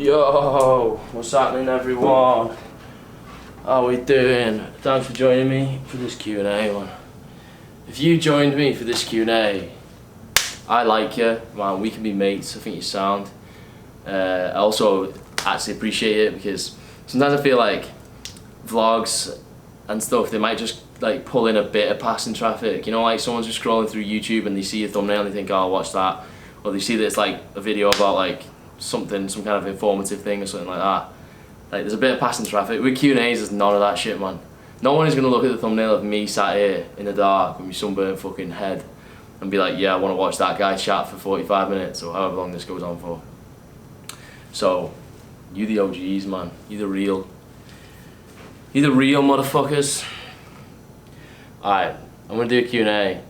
Yo, what's happening everyone? How we doing? Thanks for joining me for this Q&A one. If you joined me for this Q&A, I like you, man, we can be mates, I think you're sound. I also actually appreciate it because sometimes I feel like vlogs and stuff, they might just like pull in a bit of passing traffic, you know, like someone's just scrolling through YouTube and they see a thumbnail and they think, oh, I'll watch that, or they see that it's like a video about like something, some kind of informative thing or something like that. Like there's a bit of passing traffic. With Q&As there's none of that shit, man. No one is going to look at the thumbnail of me sat here in the dark with my sunburnt fucking head and be like, yeah, I want to watch that guy chat for 45 minutes or however long this goes on for. So, you the OGs, man. You the real motherfuckers. Alright, I'm going to do a Q&A.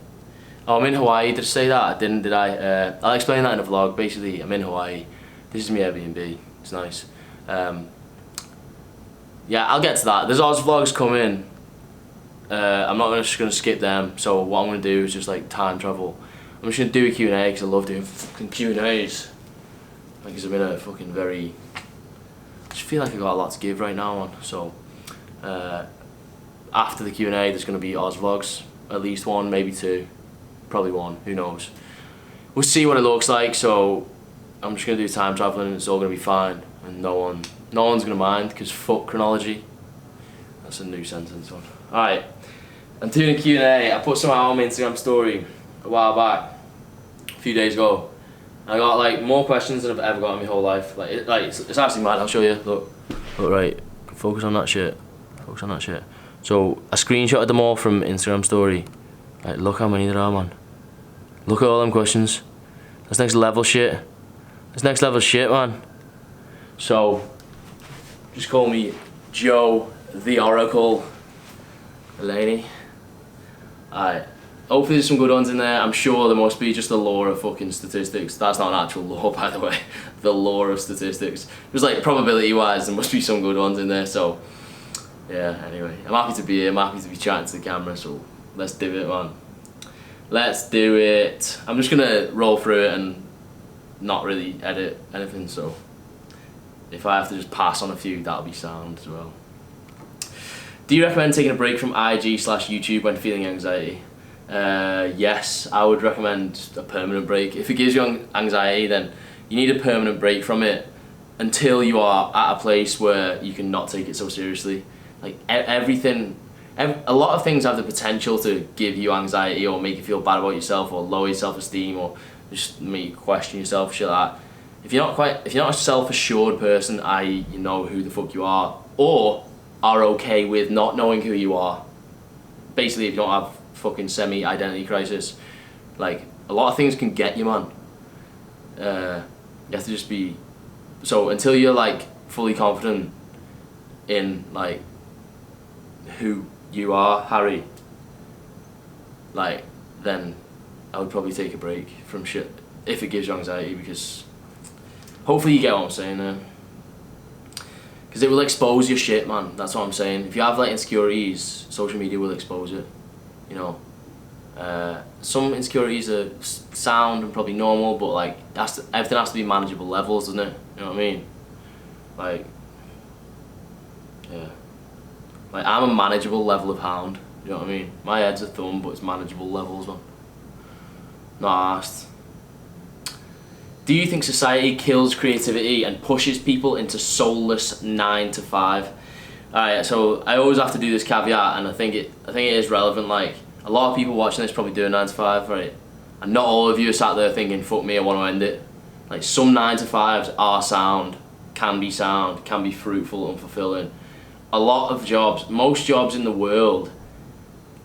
Oh, I'm in Hawaii. Did I say that? I didn't, did I? I'll explain that in the vlog. Basically, I'm in Hawaii. This is my Airbnb. It's nice. Yeah, I'll get to that. There's Oz vlogs coming. I'm not just going to skip them. So what I'm going to do is just like time travel. I'm just going to do a Q&A because I love doing fucking Q&As. Because I'm in a fucking very... I just feel like I got a lot to give right now, man. So after the Q&A, there's going to be Oz vlogs. At least one, maybe two. Probably one, who knows. We'll see what it looks like, so I'm just going to do time traveling and it's all going to be fine. And no one's going to mind, because fuck chronology. That's a new sentence one. Alright, I'm doing a Q&A. I put some out on my Instagram story a while back, a few days ago. I got like more questions than I've ever got in my whole life. It's actually mad, I'll show you. Look right, focus on that shit. Focus on that shit. So, I screenshotted them all from Instagram story. Right, look how many there are, man. Look at all them questions. That's next level shit. That's next level shit, man. So, just call me Joe the Oracle. Delaney. Alright. Hopefully there's some good ones in there. I'm sure there must be just the law of fucking statistics. That's not an actual law, by the way. The law of statistics. Just like probability-wise, there must be some good ones in there, so... Yeah, anyway. I'm happy to be here. I'm happy to be chatting to the camera, so let's do it, man. Let's do it. I'm just gonna roll through it and not really edit anything, so if I have to just pass on a few, that'll be sound as well. Do you recommend taking a break from IG/YouTube when feeling anxiety? Yes, I would recommend a permanent break. If it gives you anxiety, then you need a permanent break from it until you are at a place where you can not take it so seriously. Like a lot of things have the potential to give you anxiety or make you feel bad about yourself or lower your self-esteem or just make you question yourself, shit like that. If you're not a self-assured person, i.e. you know who the fuck you are, or are okay with not knowing who you are, basically if you don't have fucking semi-identity crisis, like a lot of things can get you, man. You have to just be, so until you're like fully confident in like who you are, Harry, like, then I would probably take a break from shit if it gives you anxiety, because hopefully you get what I'm saying there. Because it will expose your shit, man, that's what I'm saying. If you have like insecurities, social media will expose it, you know. Some insecurities are sound and probably normal, but like everything has to be manageable levels, doesn't it? You know what I mean? Like, yeah. Like, I'm a manageable level of hound, you know what I mean? My head's a thumb, but it's manageable levels, man. Not asked. Do you think society kills creativity and pushes people into soulless 9 to 5? Alright, so I always have to do this caveat, and I think it is relevant. Like, a lot of people watching this probably do a 9 to 5, right? And not all of you are sat there thinking, fuck me, I want to end it. Like, some 9 to 5s are sound, can be fruitful and fulfilling. A lot of jobs, most jobs in the world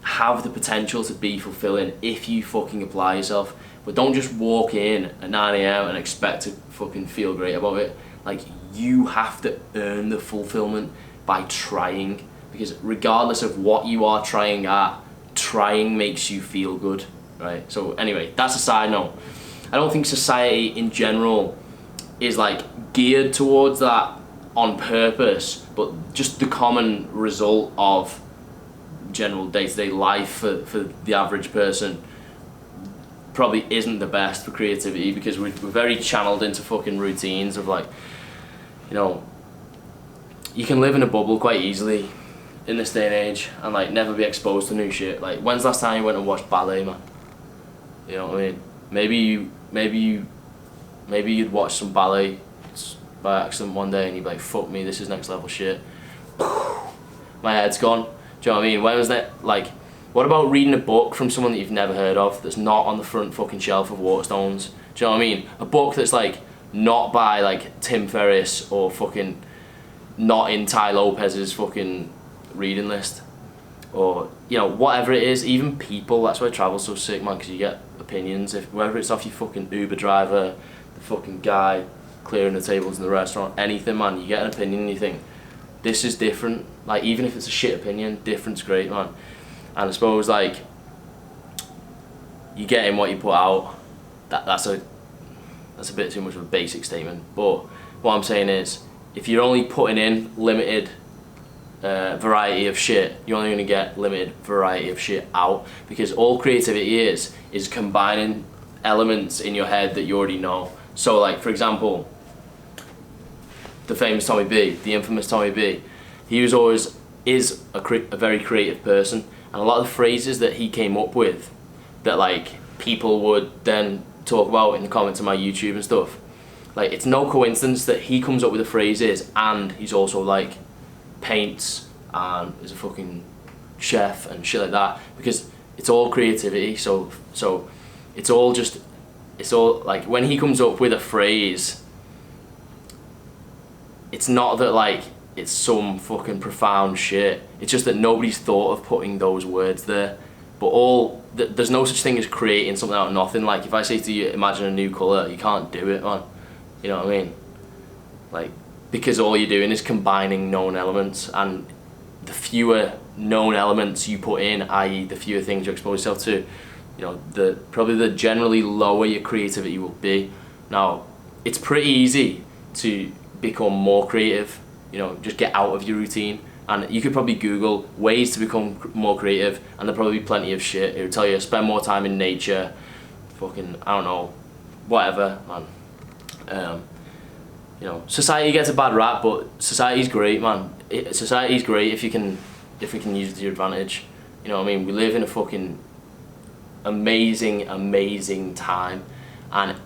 have the potential to be fulfilling if you fucking apply yourself. But don't just walk in at 9 AM and expect to fucking feel great about it. Like, you have to earn the fulfillment by trying. Because regardless of what you are trying at, trying makes you feel good, right? So anyway, that's a side note. I don't think society in general is like geared towards that on purpose, but just the common result of general day-to-day life for the average person probably isn't the best for creativity, because we're very channeled into fucking routines of like you know, you can live in a bubble quite easily in this day and age and like never be exposed to new shit. Like, when's the last time you went and watched ballet, man? You know what I mean? Maybe you'd watch some ballet by accident one day and you'd be like, fuck me, this is next level shit. My head's gone. Do you know what I mean? When was that? Like, what about reading a book from someone that you've never heard of that's not on the front fucking shelf of Waterstones? Do you know what I mean? A book that's like not by like Tim Ferriss or fucking not in Ty Lopez's fucking reading list, or you know, whatever it is. Even people, that's why travel's so sick, man, because you get opinions. If whether it's off your fucking Uber driver, the fucking guy clearing the tables in the restaurant, anything, man, you get an opinion and you think, this is different. Like, even if it's a shit opinion, different's great, man. And I suppose like you get in what you put out. That's a bit too much of a basic statement, but what I'm saying is, if you're only putting in limited variety of shit, you're only going to get limited variety of shit out, because all creativity is combining elements in your head that you already know. So like, for example, the famous Tommy B, the infamous Tommy B, he was always a very creative person, and a lot of the phrases that he came up with that like people would then talk about in the comments on my YouTube and stuff, like, it's no coincidence that he comes up with the phrases and he's also like paints and is a fucking chef and shit like that, because it's all creativity. So it's all like, when he comes up with a phrase, it's not that like it's some fucking profound shit, it's just that nobody's thought of putting those words there. But there's no such thing as creating something out of nothing. Like, if I say to you, imagine a new colour, you can't do it, man. You know what I mean? Like, because all you're doing is combining known elements, and the fewer known elements you put in, i.e. the fewer things you expose yourself to, you know, probably the generally lower your creativity will be. Now, it's pretty easy to become more creative, you know, just get out of your routine, and you could probably Google ways to become more creative, and there'll probably be plenty of shit. It will tell you spend more time in nature, fucking, I don't know, whatever, man. You know, society gets a bad rap, but society's great, man. Society's great if we can use it to your advantage. You know what I mean? We live in a fucking amazing time, and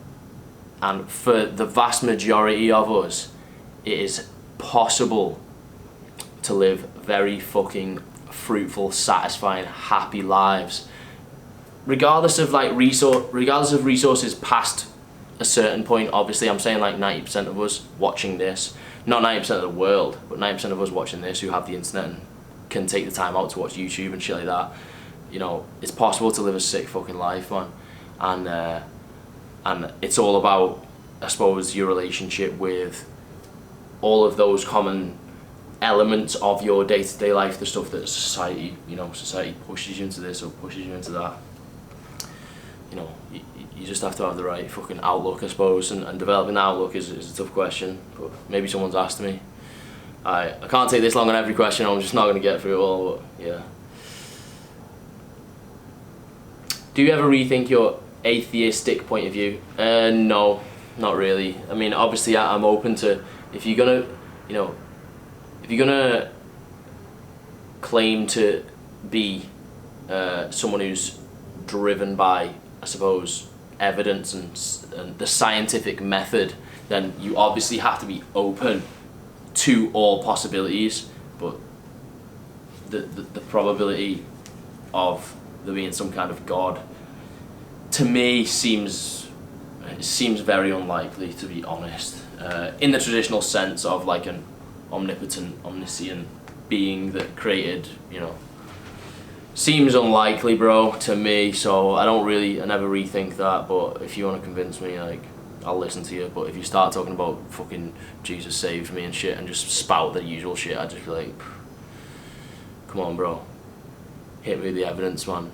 for the vast majority of us, it is possible to live very fucking fruitful, satisfying, happy lives, regardless of resources past a certain point. Obviously, I'm saying like 90% of us watching this, not 90% of the world, but 90% of us watching this who have the internet and can take the time out to watch YouTube and shit like that. You know, it's possible to live a sick fucking life, man, and it's all about, I suppose, your relationship with all of those common elements of your day-to-day life, the stuff that society pushes you into this or pushes you into that. You know, you just have to have the right fucking outlook, I suppose, and developing that outlook is a tough question, but maybe someone's asked me. I can't take this long on every question, I'm just not going to get through it all, but yeah. Do you ever rethink your atheistic point of view? No, not really. I mean, obviously I'm open to, if you're gonna claim to be someone who's driven by, I suppose, evidence and the scientific method, then you obviously have to be open to all possibilities. But the probability of there being some kind of God, to me, seems very unlikely, to be honest. In the traditional sense of like an omnipotent, omniscient being that created, you know, seems unlikely, bro, to me. So I never rethink that. But if you want to convince me, like, I'll listen to you. But if you start talking about fucking Jesus saved me and shit and just spout the usual shit, I'd just be like, come on, bro, hit me with the evidence, man.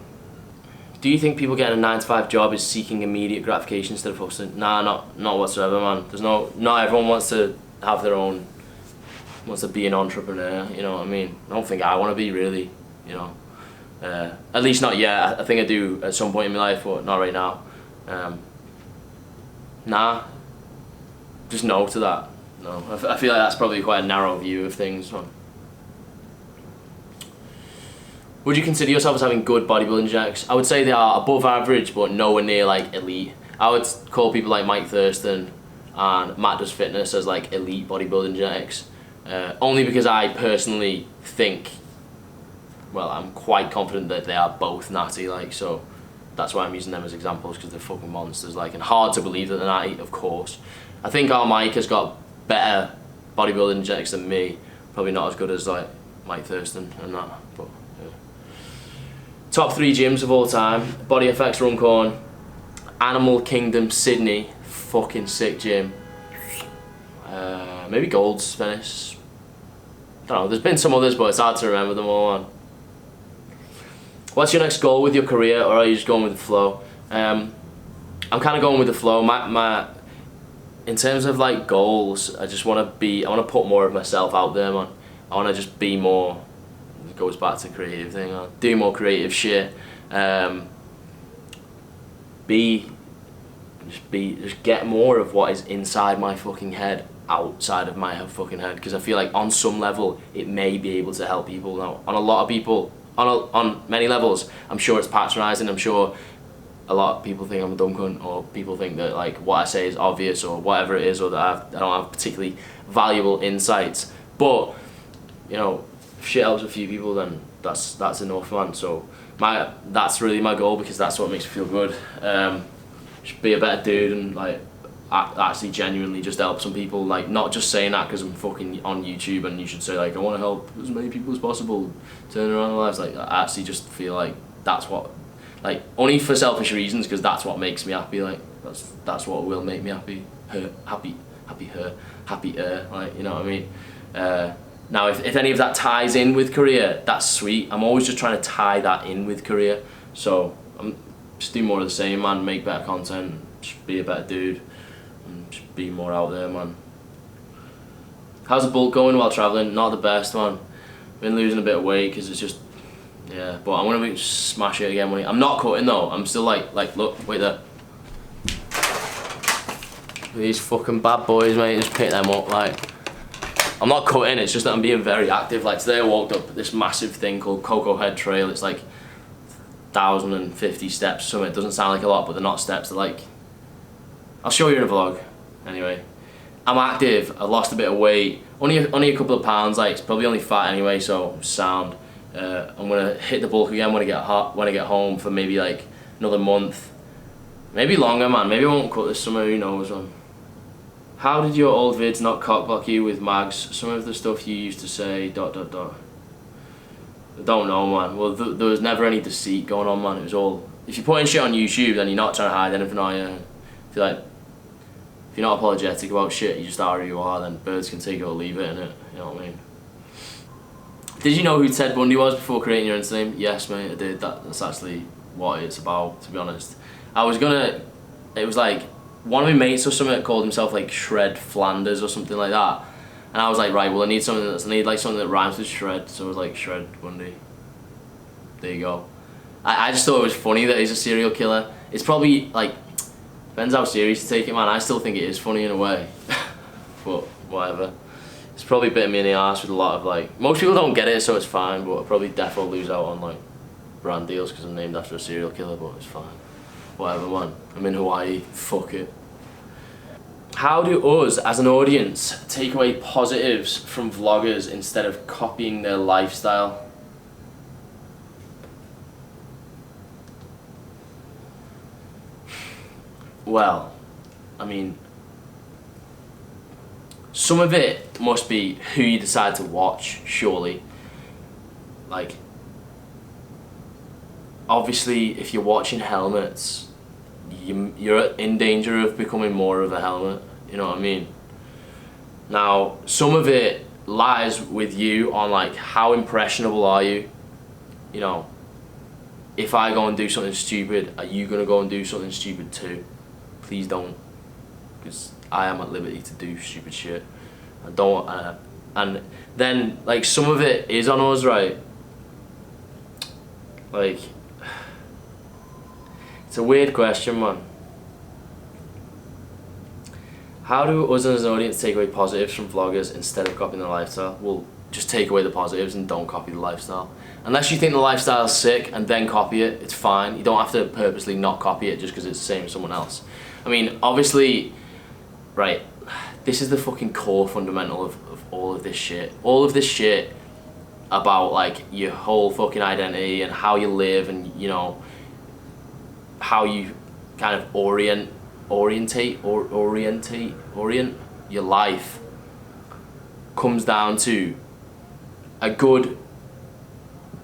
Do you think people getting a 9-to-5 job is seeking immediate gratification instead of focusing? Nah, not whatsoever, man. Not everyone wants to have their own, wants to be an entrepreneur, you know what I mean? I don't think I want to be, really, you know. At least not yet. I think I do at some point in my life, but not right now. Nah, just no to that. No, I feel like that's probably quite a narrow view of things. Would you consider yourself as having good bodybuilding genetics? I would say they are above average, but nowhere near like elite. I would call people like Mike Thurston and Matt Does Fitness as like elite bodybuilding genetics. Only because I personally think, well, I'm quite confident that they are both natty, like, so that's why I'm using them as examples, because they're fucking monsters, like, and hard to believe that they're natty, of course. I think our Mike has got better bodybuilding genetics than me, probably not as good as like Mike Thurston and that, but yeah. Top 3 gyms of all time: Body FX Runcorn, Animal Kingdom Sydney, fucking sick gym, maybe Gold's Venice. I don't know, there's been some others, but it's hard to remember them all, man. What's your next goal with your career, or are you just going with the flow? I'm kind of going with the flow. In terms of like goals, I want to put more of myself out there, man. I want to just be more, it goes back to creative thing, man. Do more creative shit. Just get more of what is inside my fucking head outside of my fucking head, because I feel like on some level it may be able to help people. Now, on a lot of people, on many levels, I'm sure it's patronising. I'm sure a lot of people think I'm a dumb cunt, or people think that like what I say is obvious, or whatever it is, or that I don't have particularly valuable insights. But you know, if shit helps a few people, then that's enough, man. So that's really my goal, because that's what makes me feel good. Just be a better dude and like actually genuinely just help some people, like not just saying that because I'm fucking on YouTube and you should say like I want to help as many people as possible turn around their lives. Like I actually just feel like that's what, like, only for selfish reasons, because that's what makes me happy. Like that's what will make me happy, happier, like, you know what I mean. Now if any of that ties in with career, that's sweet. I'm always just trying to tie that in with career, so I'm just do more of the same, man. Make better content, just be a better dude, and just be more out there, man. How's the bulk going while travelling? Not the best, man. Been losing a bit of weight because it's just, yeah, but I'm gonna smash it again I'm not cutting though. I'm still like look, wait there. These fucking bad boys, mate, just pick them up. Like, I'm not cutting, it's just that I'm being very active. Like today I walked up this massive thing called Cocoa Head Trail. It's like 1,050 steps or something. It doesn't sound like a lot, but they're not steps, they're like, I'll show you in a vlog. Anyway, I'm active, I lost a bit of weight, only a couple of pounds, like it's probably only fat anyway, so sound. I'm gonna hit the bulk again when I get home for maybe like another month, maybe longer, man. Maybe I won't cut this summer, who knows, man. How did your old vids not cockblock you with mags? Some of the stuff you used to say ... I don't know, man. Well, there was never any deceit going on, man. It was all, if you're putting shit on YouTube, then you're not trying to hide anything, are you? I feel like if you're not apologetic about shit, you just are who you are, then birds can take it or leave it, innit? You know what I mean? Did you know who Ted Bundy was before creating your Insta name? Yes, mate, I did. That's actually what it's about, to be honest. It was like, one of my mates or something called himself like Shred Flanders or something like that. And I was like, right, well I need something that rhymes with shred, so I was like, Shred Bundy. There you go. I just thought it was funny that he's a serial killer. It's probably, like, depends how serious you take it, man. I still think it is funny in a way. But whatever. It's probably bitten me in the arse with a lot of, like, most people don't get it, so it's fine, but I'll probably definitely lose out on like brand deals because I'm named after a serial killer, but it's fine. Whatever, man. I'm in Hawaii, fuck it. How do us, as an audience, take away positives from vloggers instead of copying their lifestyle? Well, I mean, some of it must be who you decide to watch, surely. Like, obviously, if you're watching helmets, you're in danger of becoming more of a helmet, you know what I mean? Now, some of it lies with you on like how impressionable are you? You know, if I go and do something stupid, are you gonna go and do something stupid too? Please don't, because I am at liberty to do stupid shit. I don't, and then like some of it is on us, right? Like, it's a weird question, man. How do us as an audience take away positives from vloggers instead of copying the lifestyle? Well, just take away the positives and don't copy the lifestyle. Unless you think the lifestyle is sick and then copy it, it's fine. You don't have to purposely not copy it just because it's the same as someone else. I mean, obviously, right, this is the fucking core fundamental of all of this shit. All of this shit about like your whole fucking identity and how you live and, you know, how you kind of orient your life comes down to a good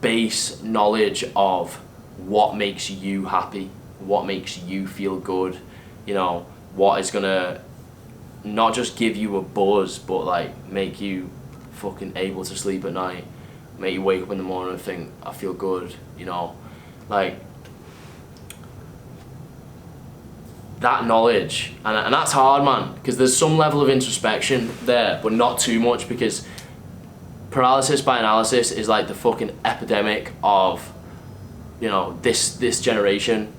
base knowledge of what makes you happy, what makes you feel good, you know, what is gonna not just give you a buzz but like make you fucking able to sleep at night, make you wake up in the morning and think, I feel good, you know, like that knowledge. And that's hard, man, because there's some level of introspection there, but not too much, because paralysis by analysis is like the fucking epidemic of, you know, this generation,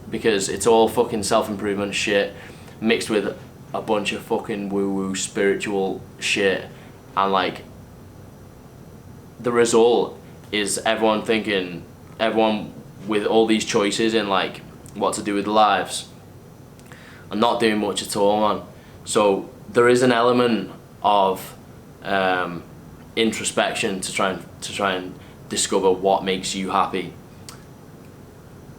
because it's all fucking self-improvement shit mixed with a bunch of fucking woo-woo spiritual shit, and like the result is everyone with all these choices in like what to do with their lives and not doing much at all, man. So there is an element of introspection to try and discover what makes you happy,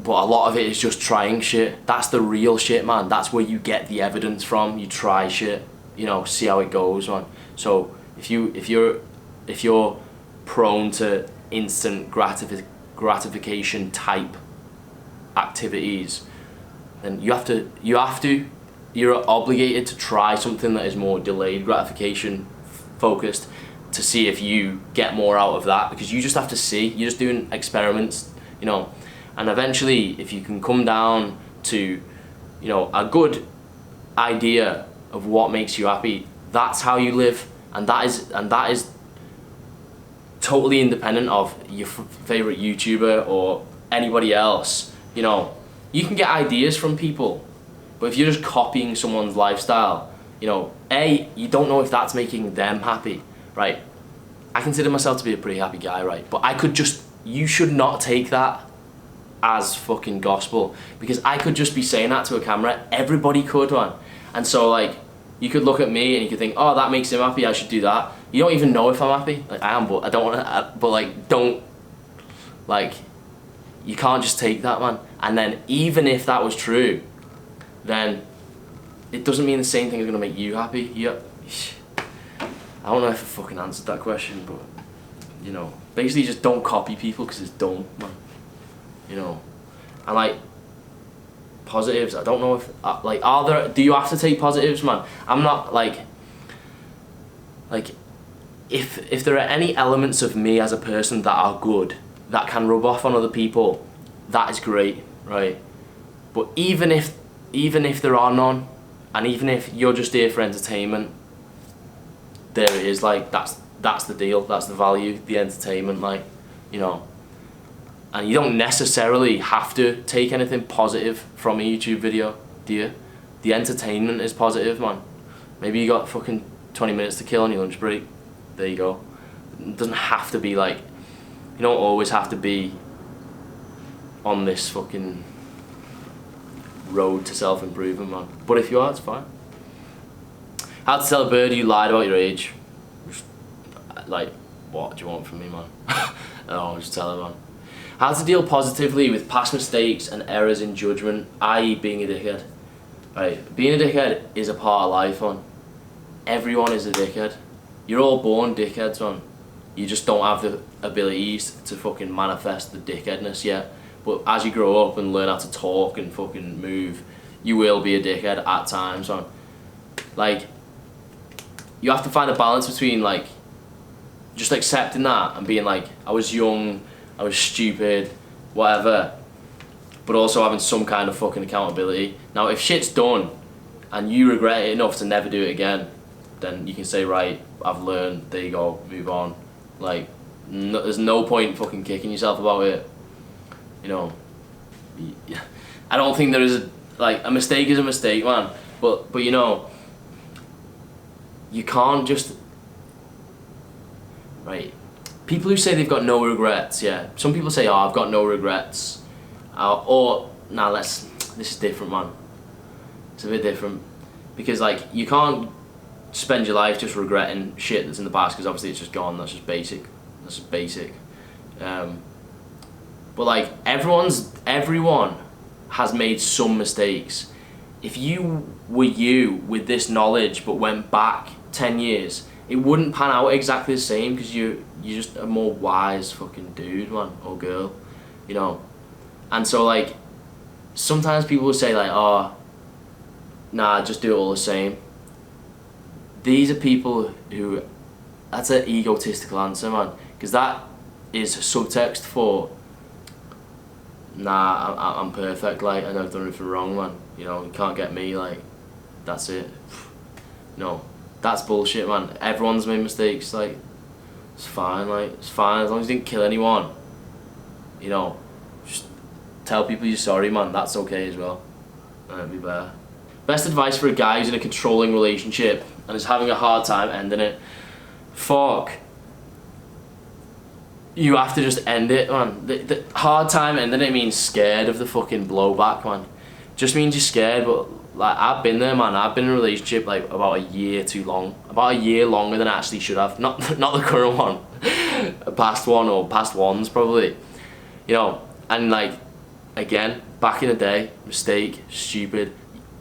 but a lot of it is just trying shit. That's the real shit, man. That's where you get the evidence from. You try shit, you know, see how it goes, man. So if you're prone to instant gratification type activities, then you're obligated to try something that is more delayed gratification focused to see if you get more out of that, because you just have to see. You're just doing experiments, you know, and eventually if you can come down to, you know, a good idea of what makes you happy, that's how you live, and that is totally independent of your favorite YouTuber or anybody else. You know, you can get ideas from people, but if you're just copying someone's lifestyle, you know, you don't know if that's making them happy, right? I consider myself to be a pretty happy guy, right? But you should not take that as fucking gospel, because I could just be saying that to a camera. Everybody could, man. And so like, you could look at me and you could think, oh, that makes him happy, I should do that. You don't even know if I'm happy. Like, I am, but I don't want to, but like, don't, like, you can't just take that, man. And then even if that was true, then it doesn't mean the same thing is going to make you happy. I don't know if I fucking answered that question, but, you know, basically just don't copy people because it's dumb, man. You know, and like, positives, I don't know if, like, do you have to take positives, man? I'm not, like, if there are any elements of me as a person that are good, that can rub off on other people, that is great, right? But even if there are none, and even if you're just here for entertainment, there it is, like, that's the deal, that's the value, the entertainment, like, you know. And you don't necessarily have to take anything positive from a YouTube video, do you? The entertainment is positive, man. Maybe you got fucking 20 minutes to kill on your lunch break, there you go. It doesn't have to be like, you don't always have to be on this fucking road to self-improvement, man. But if you are, it's fine. How to tell a bird you lied about your age. Like, what do you want from me, man? Oh, just tell her, man. How to deal positively with past mistakes and errors in judgment, i.e. being a dickhead. Right, being a dickhead is a part of life, man. Everyone is a dickhead. You're all born dickheads, man. You just don't have the abilities to fucking manifest the dickheadness yet. But as you grow up and learn how to talk and fucking move, you will be a dickhead at times, man. Like, you have to find a balance between, like, just accepting that and being like, I was young, I was stupid, whatever, but also having some kind of fucking accountability. Now, if shit's done and you regret it enough to never do it again, then you can say, right, I've learned, there you go, move on. Like, there's no point fucking kicking yourself about it. You know, I don't think there is a mistake is a mistake, man. But you know, you can't just, right, people who say they've got no regrets, yeah, some people say, oh, I've got no regrets, this is different, man, it's a bit different, because like, you can't spend your life just regretting shit that's in the past, because obviously it's just gone, that's just basic, but like, everyone has made some mistakes. If you were you with this knowledge but went back 10 years, it wouldn't pan out exactly the same, because you're just a more wise fucking dude, man, or girl, you know. And so like, sometimes people will say like, oh, nah, just do it all the same. These are people who, that's an egotistical answer, man, because that is subtext for, nah, I'm perfect, like, I never done anything wrong, man, you know, you can't get me, like, that's it. No, that's bullshit, man. Everyone's made mistakes, like, it's fine, as long as you didn't kill anyone, you know, just tell people you're sorry, man, that's okay as well, and it'll be better. Best advice for a guy who's in a controlling relationship and is having a hard time ending it. Fuck. You have to just end it, man. The hard time ending it means scared of the fucking blowback, man. Just means you're scared, but like, I've been there, man. I've been in a relationship like about a year too long. About a year longer than I actually should have. Not the current one. A past one, or past ones probably. You know, and like, again, back in the day, mistake, stupid.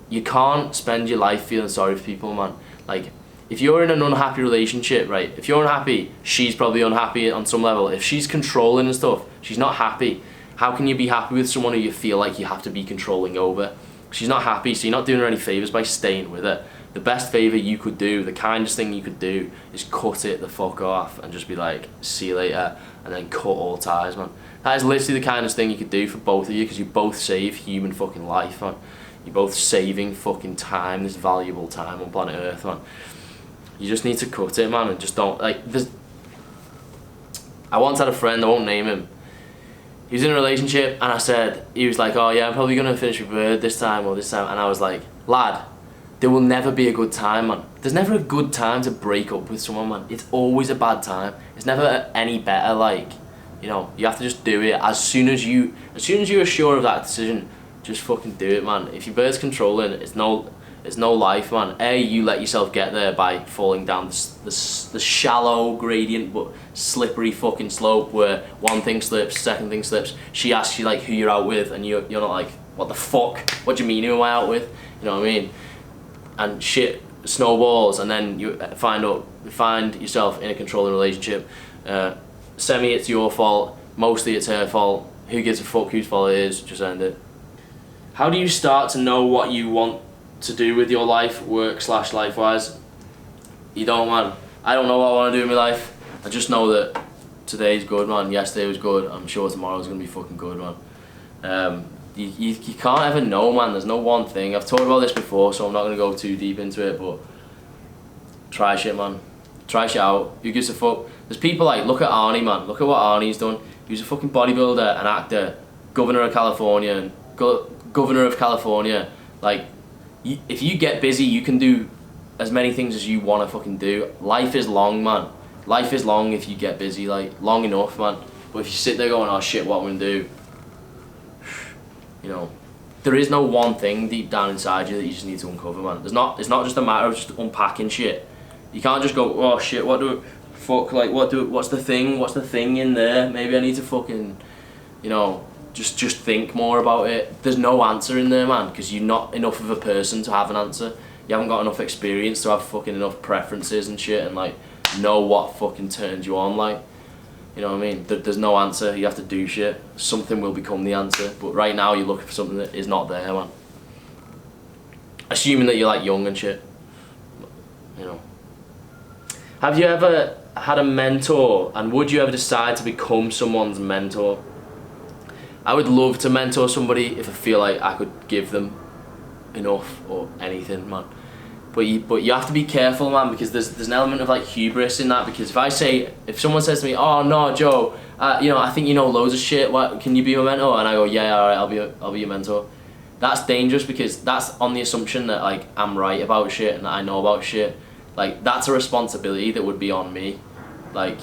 You can't spend your life feeling sorry for people, man. Like, if you're in an unhappy relationship, right, if you're unhappy, she's probably unhappy on some level. If she's controlling and stuff, she's not happy. How can you be happy with someone who you feel like you have to be controlling over? She's not happy, so you're not doing her any favours by staying with her. The best favour you could do, the kindest thing you could do, is cut it the fuck off and just be like, see you later, and then cut all ties, man. That is literally the kindest thing you could do for both of you, because you both save human fucking life, man. You're both saving fucking time, this valuable time on planet Earth, man. You just need to cut it, man, and just don't, like, I once had a friend, I won't name him, he was in a relationship, and I said, he was like, oh yeah, I'm probably gonna finish with her this time, and I was like, lad, there will never be a good time, man. There's never a good time to break up with someone, man. It's always a bad time. It's never any better, like, you know, you have to just do it. As soon as you're sure of that decision, just fucking do it, man. If your bird's controlling, it's no life, man. You let yourself get there by falling down the shallow gradient but slippery fucking slope where one thing slips, second thing slips. She asks you like who you're out with, and you're not like, what the fuck? What do you mean who am I out with? You know what I mean? And shit snowballs, and then you find yourself in a controlling relationship. Semi, it's your fault. Mostly, it's her fault. Who gives a fuck whose fault it is? Just end it. How do you start to know what you want to do with your life, work/life-wise? You don't, man. I don't know what I want to do in my life. I just know that today's good, man. Yesterday was good. I'm sure tomorrow's gonna be fucking good, man. You can't ever know, man. There's no one thing. I've talked about this before, so I'm not gonna go too deep into it, but try shit, man. Try shit out. Who gives a fuck? There's people like, look at Arnie, man. Look at what Arnie's done. He was a fucking bodybuilder, an actor, governor of California, Like, if you get busy, you can do as many things as you want to fucking do. Life is long, man. Life is long if you get busy, like, long enough, man. But if you sit there going, oh shit, what am I gonna do? You know, there is no one thing deep down inside you that you just need to uncover, man. It's not just a matter of just unpacking shit. You can't just go, oh shit, what's the thing in there? Maybe I need to fucking, you know, just think more about it. There's no answer in there, man, because you're not enough of a person to have an answer. You haven't got enough experience to have fucking enough preferences and shit and like know what fucking turns you on, like, you know what I mean? There's no answer. You have to do shit. Something will become the answer, but right now you're looking for something that is not there, man. Assuming that you're like young and shit, you know. Have you ever had a mentor, and would you ever decide to become someone's mentor? I would love to mentor somebody if I feel like I could give them enough or anything, man. But you have to be careful, man, because there's an element of like hubris in that. Because if someone says to me, oh no, Joe, you know, I think you know loads of shit. What, can you be my mentor? And I go, yeah, all right, I'll be your mentor. That's dangerous, because that's on the assumption that like I'm right about shit and that I know about shit. Like, that's a responsibility that would be on me. Like,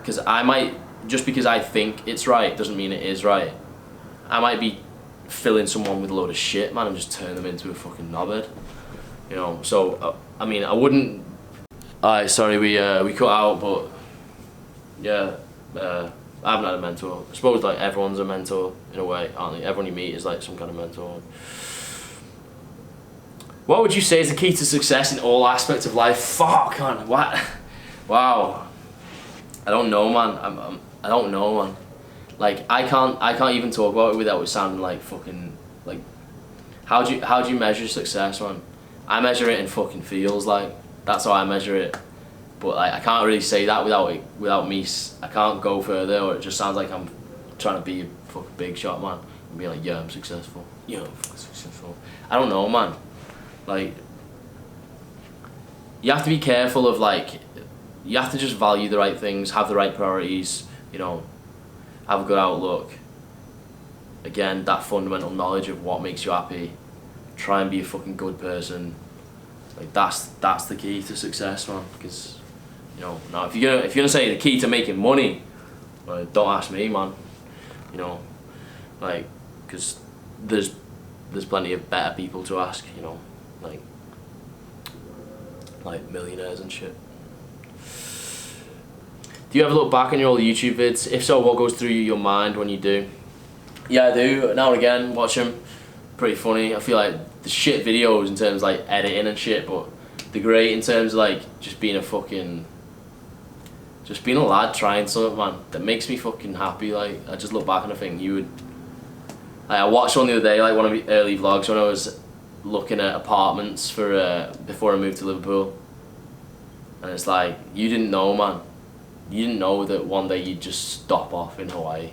because I might, just because I think it's right doesn't mean it is right. I might be filling someone with a load of shit, man, and just turn them into a fucking knobhead. You know, so, I mean, I wouldn't... Alright, sorry, we cut out, but... Yeah, I haven't had a mentor. I suppose, like, everyone's a mentor, in a way, aren't they? Everyone you meet is, like, some kind of mentor. What would you say is the key to success in all aspects of life? Fuck, man, what? Wow. I don't know, man. I don't know, man. Like, I can't even talk about it without it sounding like fucking, like, how do you measure success, man? I measure it in fucking feels, like, that's how I measure it. But like, I can't really say that without me. I can't go further, or it just sounds like I'm trying to be a fucking big shot, man, and be like, yeah, I'm successful. Yeah, I'm fucking successful. I don't know, man. Like, you have to be careful of, like, you have to just value the right things, have the right priorities, you know, have a good outlook. Again, that fundamental knowledge of what makes you happy. Try and be a fucking good person. Like, that's the key to success, man. Because, you know, now if you're gonna say the key to making money, well, don't ask me, man. You know, like, because there's plenty of better people to ask. You know, like millionaires and shit. Do you ever look back on your old YouTube vids? If so, what goes through your mind when you do? Yeah, I do. Now and again, watch them. Pretty funny. I feel like the shit videos in terms of, like, editing and shit, but they're great in terms of, like, just being a lad trying something, man, that makes me fucking happy. Like, I just look back and I think like, I watched one the other day, like, one of the early vlogs when I was looking at apartments for before I moved to Liverpool, and it's like, you didn't know, man. You didn't know that one day you'd just stop off in Hawaii,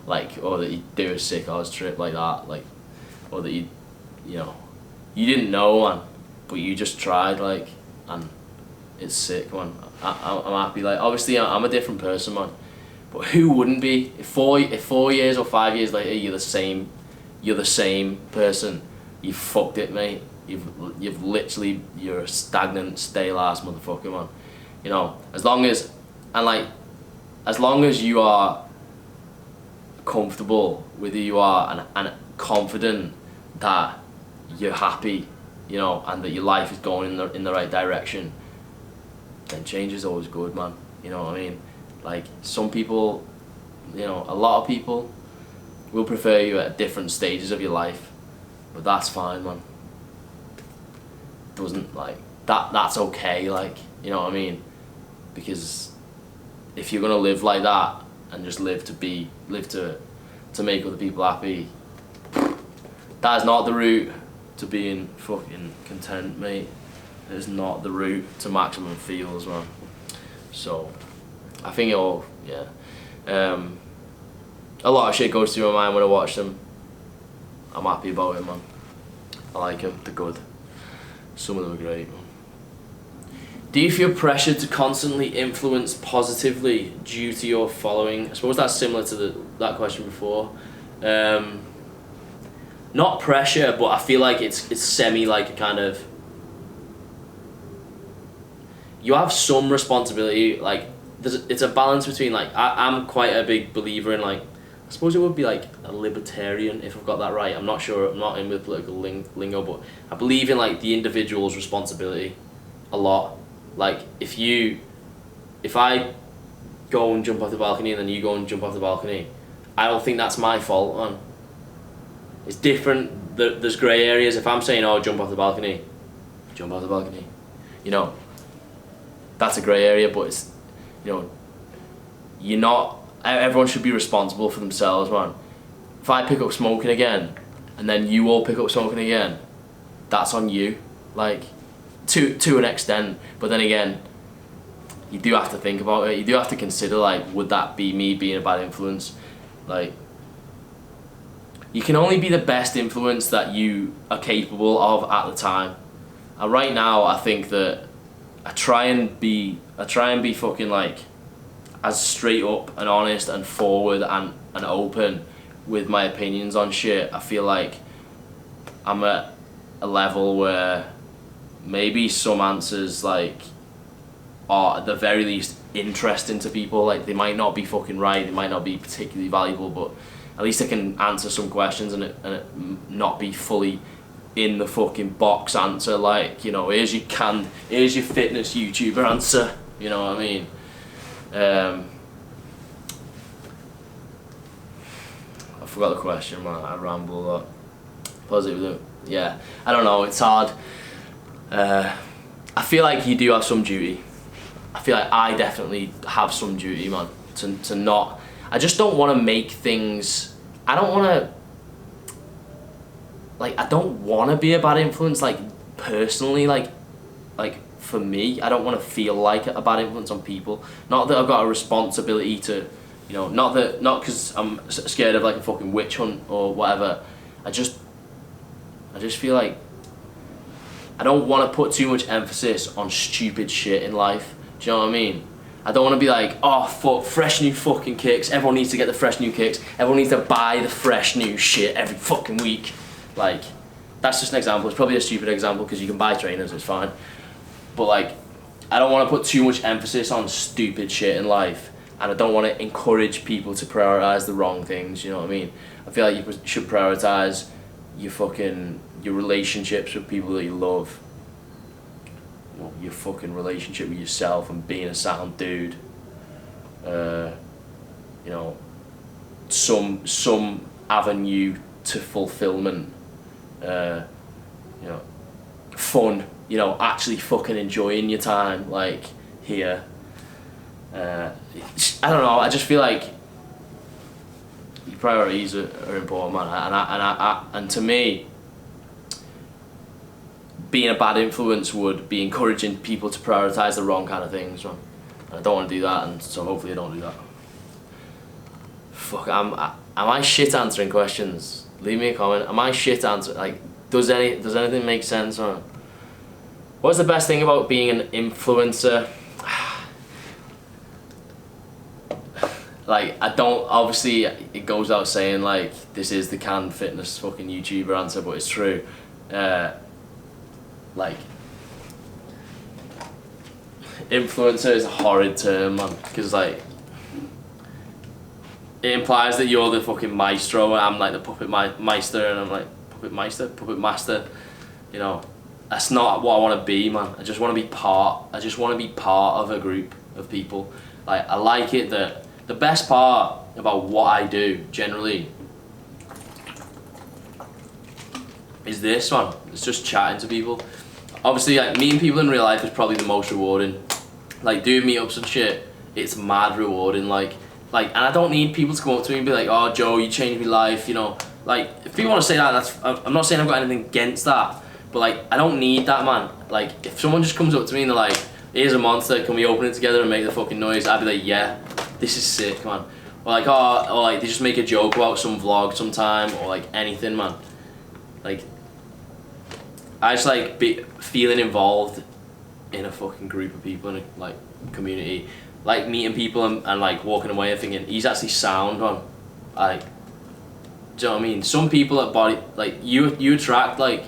like, or that you'd do a sick ass trip like that, like, or that you know, you didn't know, man, but you just tried, like, and it's sick, man. I'm happy. Like, obviously I'm a different person, man, but who wouldn't be? If 4 years or 5 years later you're the same person, you fucked it, mate. You've literally, you're a stagnant, stale ass motherfucker, man. You know, as long as you are comfortable with who you are and confident that you're happy, you know, and that your life is going in the right direction, then change is always good, man. You know what I mean? Like, some people, you know, a lot of people will prefer you at different stages of your life, but that's fine, man. Doesn't, like, that's okay, like, you know what I mean? Because if you're gonna live like that and just live to make other people happy, that is not the route to being fucking content, mate. It is not the route to maximum feels, man. So, I think it all, yeah. A lot of shit goes through my mind when I watch them. I'm happy about it, man. I like them, they're good. Some of them are great, man. Do you feel pressured to constantly influence positively due to your following? I suppose that's similar to that question before. Not pressure, but I feel like it's semi, like, a kind of, you have some responsibility, like, it's a balance between, like, I'm quite a big believer in, like, I suppose it would be like a libertarian, if I've got that right. I'm not sure, I'm not in with political lingo, but I believe in, like, the individual's responsibility a lot. Like, if I go and jump off the balcony and then you go and jump off the balcony, I don't think that's my fault, man. It's different, there's grey areas. If I'm saying, oh, jump off the balcony, jump off the balcony, you know, that's a grey area, but it's, you know, everyone should be responsible for themselves, man. If I pick up smoking again, and then you all pick up smoking again, that's on you, like, to an extent. But then again, you do have to think about it. You do have to consider, like, would that be me being a bad influence? Like, you can only be the best influence that you are capable of at the time. And right now, I think that I try and be fucking, like, as straight up and honest and forward and open with my opinions on shit. I feel like I'm at a level where maybe some answers like are at the very least interesting to people. Like they might not be fucking right, they might not be particularly valuable, but at least I can answer some questions and it not be fully in the fucking box answer. Like, you know, here's your fitness YouTuber answer. You know what I mean? I forgot the question, man. I ramble a lot. Positive, yeah. I don't know. It's hard. I feel like you do have some duty. I feel like I definitely have some duty, man, to not... I just don't want to make things... I don't want to... Like, I don't want to be a bad influence, like, personally, like for me. I don't want to feel like a bad influence on people. Not that I've got a responsibility to, you know, not because I'm scared of, like, a fucking witch hunt or whatever. I just feel like I don't want to put too much emphasis on stupid shit in life. Do you know what I mean? I don't want to be like, oh fuck, fresh new fucking kicks. Everyone needs to get the fresh new kicks. Everyone needs to buy the fresh new shit every fucking week. Like, that's just an example. It's probably a stupid example because you can buy trainers, it's fine. But like, I don't want to put too much emphasis on stupid shit in life. And I don't want to encourage people to prioritize the wrong things, you know what I mean? I feel like you should prioritize your relationships with people that you love. Your fucking relationship with yourself and being a sound dude. You know, some avenue to fulfillment. You know, fun. You know, actually fucking enjoying your time, like here. I don't know. I just feel like your priorities are important, man. And to me, being a bad influence would be encouraging people to prioritize the wrong kind of things, man. And I don't want to do that, and so hopefully I don't do that. Fuck, am I shit answering questions? Leave me a comment. Am I shit answering? Like, does anything make sense? Or what's the best thing about being an influencer? Like, I don't, obviously it goes without saying, like, this is the canned fitness fucking YouTuber answer, but it's true. Like, influencer is a horrid term, man, because like it implies that you're the fucking maestro and I'm like the puppet meister, and I'm like puppet master. You know, that's not what I want to be, man. I just want to be part of a group of people. Like, I like it that the best part about what I do generally is this, man. It's just chatting to people. Obviously, like, meeting people in real life is probably the most rewarding. Like, doing meetups and shit, it's mad rewarding. Like, and I don't need people to come up to me and be like, oh, Joe, you changed my life, you know. Like, if people want to say that, I'm not saying I've got anything against that, but like, I don't need that, man. Like, if someone just comes up to me and they're like, here's a monster, can we open it together and make the fucking noise? I'd be like, yeah, this is sick, man. Or like, or like, they just make a joke about some vlog sometime, or like anything, man. Like, I just like feeling involved in a fucking group of people, in a like community, like meeting people and like walking away and thinking he's actually sound, man. Like, do you know what I mean? Some people at body, like, you attract like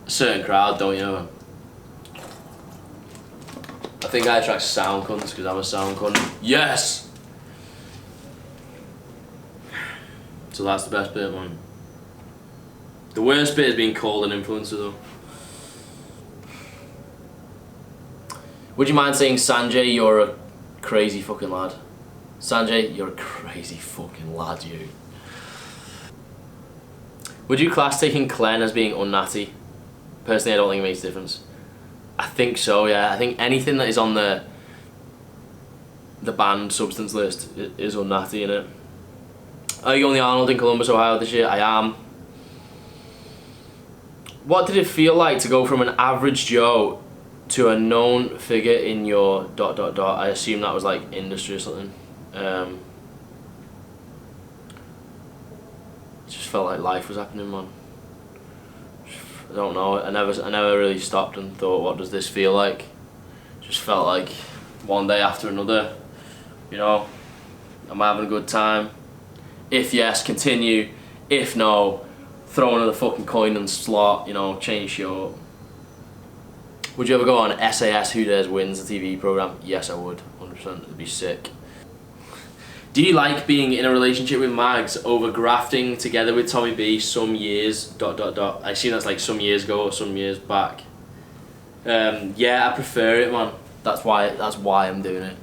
a certain crowd, don't you, man? I think I attract sound cunts because I'm a sound cunt. Yes. So that's the best bit, man. The worst bit is being called an influencer, though. Would you mind saying, Sanjay, you're a crazy fucking lad? Sanjay, you're a crazy fucking lad, you. Would you class taking Clen as being unnatty? Personally, I don't think it makes a difference. I think so, yeah. I think anything that is on the banned substance list is unnatty, innit? Are you on the Arnold in Columbus, Ohio this year? I am. What did it feel like to go from an average Joe to a known figure in your ... I assume that was like industry or something. Just felt like life was happening, man. I don't know. I never really stopped and thought, what does this feel like? Just felt like one day after another. You know, am I having a good time? If yes, continue. If no, throw another fucking coin in the slot. You know, change your. Would you ever go on SAS Who Dares Wins, the TV programme? Yes, I would. 100%. It'd be sick. Do you like being in a relationship with Mags over grafting together with Tommy B some years ... I assume that's like some years ago or some years back. Yeah, I prefer it, man. That's why I'm doing it.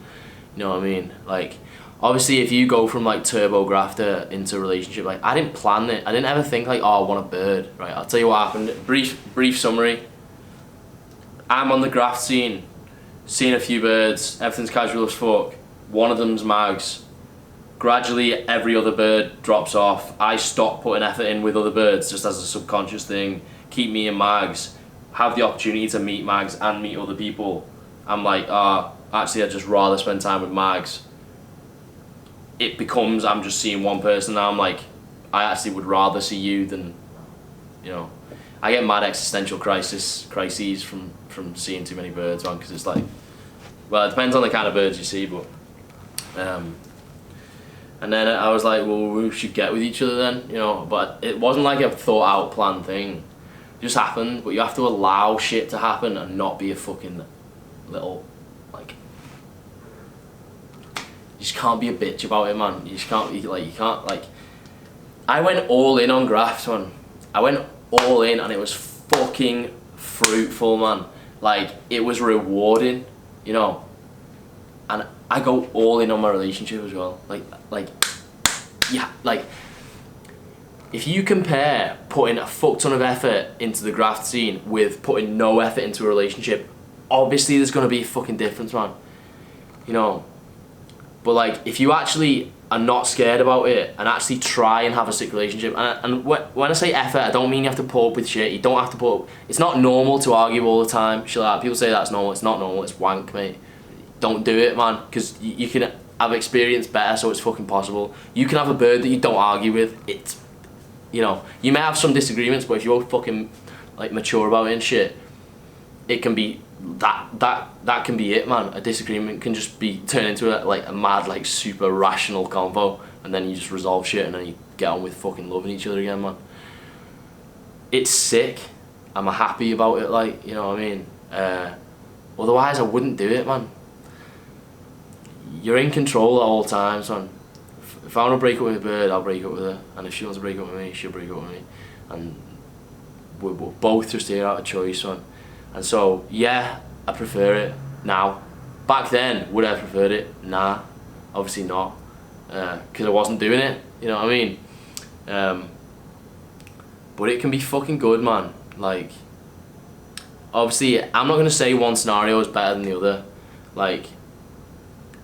You know what I mean? Like, obviously, if you go from like turbo grafter into a relationship, like I didn't plan it. I didn't ever think like, oh, I want a bird. Right? I'll tell you what happened. Brief summary. I'm on the graft scene, seeing a few birds. Everything's casual as fuck. One of them's Mags. Gradually, every other bird drops off. I stop putting effort in with other birds just as a subconscious thing. Keep me in Mags. Have the opportunity to meet Mags and meet other people. I'm like, actually I'd just rather spend time with Mags. It becomes, I'm just seeing one person now. I'm like, I actually would rather see you than, you know. I get mad existential crises from seeing too many birds, man, because it's like, well, it depends on the kind of birds you see, but, and then I was like, well, we should get with each other then, you know, but it wasn't like a thought out plan thing. It just happened, but you have to allow shit to happen and not be a fucking little, like, you just can't be a bitch about it, man. You just can't be, like, I went all in on grafts, man. I went all in and it was fucking fruitful, man. Like, it was rewarding, you know. And I go all in on my relationship as well. Yeah, like, if you compare putting a fuck ton of effort into the graft scene with putting no effort into a relationship, obviously there's gonna be a fucking difference, man. You know. But like, if you actually are not scared about it and actually try and have a sick relationship, and when I say effort, I don't mean you have to put up with shit. You don't have to put up. It's not normal to argue all the time. Shit like that. People say that's normal. It's not normal. It's wank, mate. Don't do it, man, because you can have experience better, so it's fucking possible. You can have a bird that you don't argue with. It's, you know, you may have some disagreements, but if you're fucking like mature about it and shit, it can be that can be it, man. A disagreement can just be turned into a mad, like, super rational convo, and then you just resolve shit and then you get on with fucking loving each other again, man. It's sick. I'm happy about it, like, you know what I mean? Otherwise I wouldn't do it, man. You're in control at all times, man. If I want to break up with a bird, I'll break up with her, and if she wants to break up with me, she'll break up with me, and we're both just here out of choice, man. And so, yeah, I prefer it now. Back then, would I have preferred it? Nah, obviously not, because I wasn't doing it, you know what I mean? But it can be fucking good, man. Like, obviously, I'm not gonna say one scenario is better than the other. Like,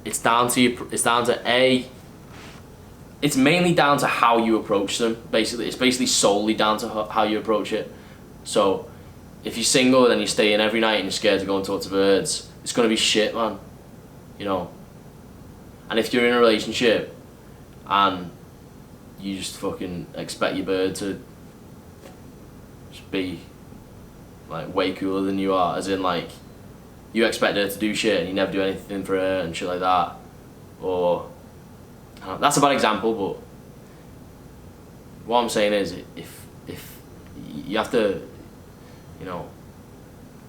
it's down to it's mainly down to how you approach them, basically. It's basically solely down to how you approach it. So, if you're single and you stay in every night and you're scared to go and talk to birds, it's gonna be shit, man. You know. And if you're in a relationship and you just fucking expect your bird to just be like way cooler than you are, as in like you expect her to do shit and you never do anything for her and shit like that, or that's a bad example, but what I'm saying is if you have to, you know,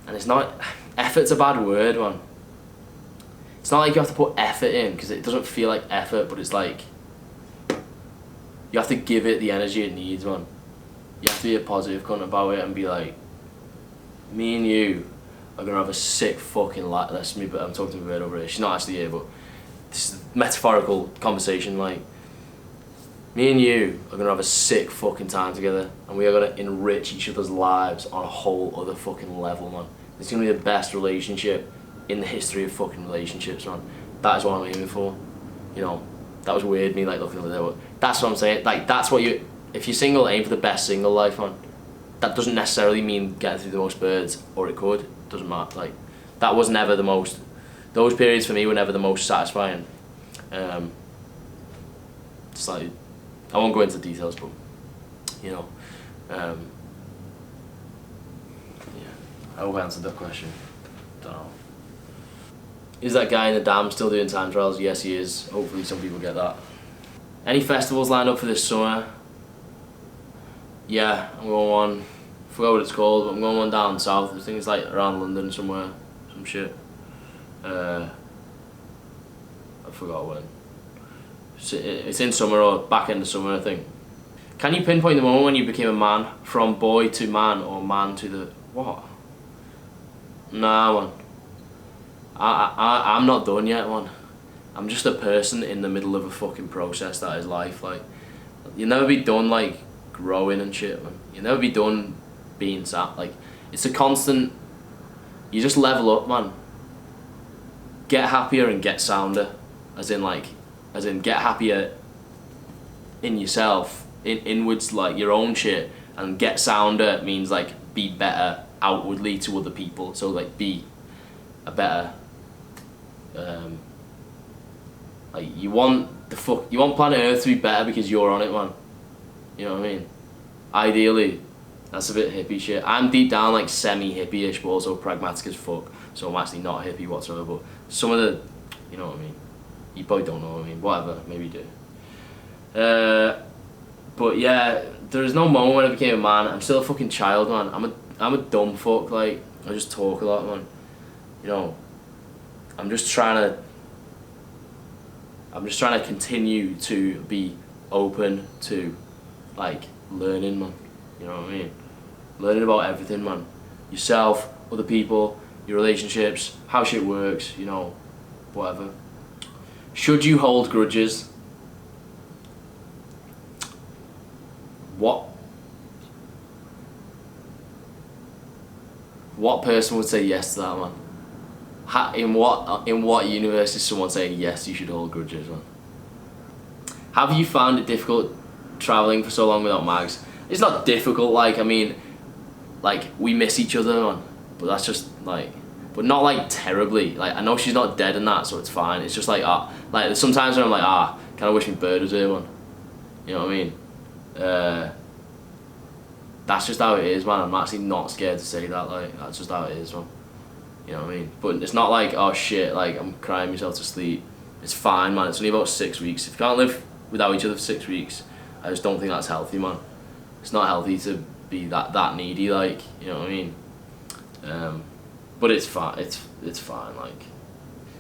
and it's not, effort's a bad word, man. It's not like you have to put effort in, because it doesn't feel like effort, but it's like you have to give it the energy it needs, man. You have to be a positive cunt about it and be like, me and you are gonna have a sick fucking life. That's me, but I'm talking to a bird over here. She's not actually here, but this is a metaphorical conversation. Like, me and you are gonna have a sick fucking time together, and we are gonna enrich each other's lives on a whole other fucking level, man. It's gonna be the best relationship in the history of fucking relationships, man. That is what I'm aiming for. You know, that was weird, me like looking over there, but that's what I'm saying. Like, that's what you, if you're single, aim for the best single life, man. That doesn't necessarily mean getting through the most birds, or it could. Doesn't matter. Like, that was never the most. Those periods for me were never the most satisfying. It's like, I won't go into details, but you know, yeah. I hope I answered that question. Don't know. Is that guy in the dam still doing time trials? Yes, he is. Hopefully, some people get that. Any festivals lined up for this summer? Yeah, I'm going on forgot what it's called, but I'm going one down south. I think it's like around London somewhere, some shit. I forgot when. It's in summer or back end of summer, I think. Can you pinpoint the moment when you became a man, from boy to man, or man to the what? Nah, man. I'm not done yet, man. I'm just a person in the middle of a fucking process that is life. Like, you'll never be done like growing and shit, man. You'll never be done being sat. Like, it's a constant. You just level up, man. Get happier and get sounder, as in get happier in yourself, inwards, like your own shit, and get sounder means like be better outwardly to other people. So like be a better. Like you want planet Earth to be better because you're on it, man. You know what I mean? Ideally, that's a bit hippie shit. I'm deep down like semi-hippie-ish, but also pragmatic as fuck. So I'm actually not hippie whatsoever. But some of the, you know what I mean. You probably don't know what I mean. Whatever, maybe you do. But yeah, there is no moment when I became a man. I'm still a fucking child, man. I'm a dumb fuck. Like, I just talk a lot, man. You know, I'm just trying to continue to be open to like learning, man. You know what I mean? Learning about everything, man. Yourself, other people, your relationships, how shit works, you know, whatever. Should you hold grudges? What person would say yes to that, man? In what universe is someone saying yes, you should hold grudges, man? Have you found it difficult traveling for so long without Mags? It's not difficult, like, I mean, like, we miss each other, man, but that's just, like, but not, like, terribly. Like, I know she's not dead and that, so it's fine. It's just, like, like, sometimes when I'm like, kind of wish my bird was here, man. You know what I mean? That's just how it is, man. I'm actually not scared to say that, like, that's just how it is, man. You know what I mean? But it's not like, oh shit, like, I'm crying myself to sleep. It's fine, man. It's only about 6 weeks. If you can't live without each other for 6 weeks, I just don't think that's healthy, man. It's not healthy to be that needy, like, you know what I mean? But it's fine. It's fine, like.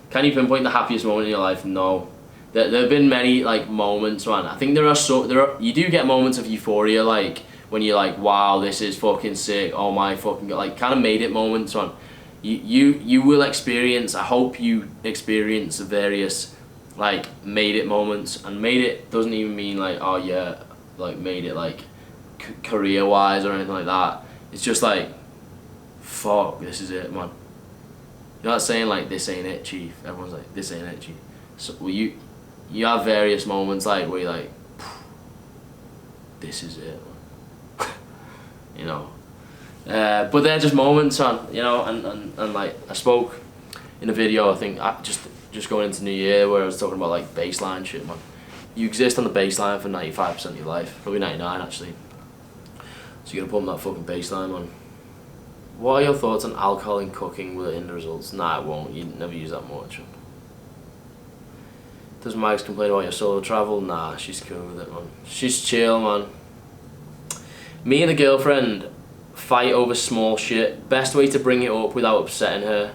Can you pinpoint the happiest moment in your life? No. There have been many, like, moments, man. I think you do get moments of euphoria, like, when you're like, wow, this is fucking sick, oh my fucking god, like, kind of made it moments, man. You will experience, I hope you experience the various, like, made it moments. And made it doesn't even mean like, oh yeah, like, made it like career wise or anything like that. It's just like, fuck, this is it, man. You're not saying like, this ain't it, chief. Everyone's like, this ain't it, chief. So you have various moments like where you're like, this is it, man. You know. But they're just moments, man, you know, and like, I spoke in a video, I think, just going into New Year, where I was talking about, like, baseline shit, man. You exist on the baseline for 95% of your life, probably 99, actually. So you gotta put on that fucking baseline, man. What are your thoughts on alcohol in cooking? Will it hinder results? Nah, it won't. You never use that much. Does Mags complain about your solo travel? Nah, she's cool with it, man. She's chill, man. Me and a girlfriend fight over small shit. Best way to bring it up without upsetting her.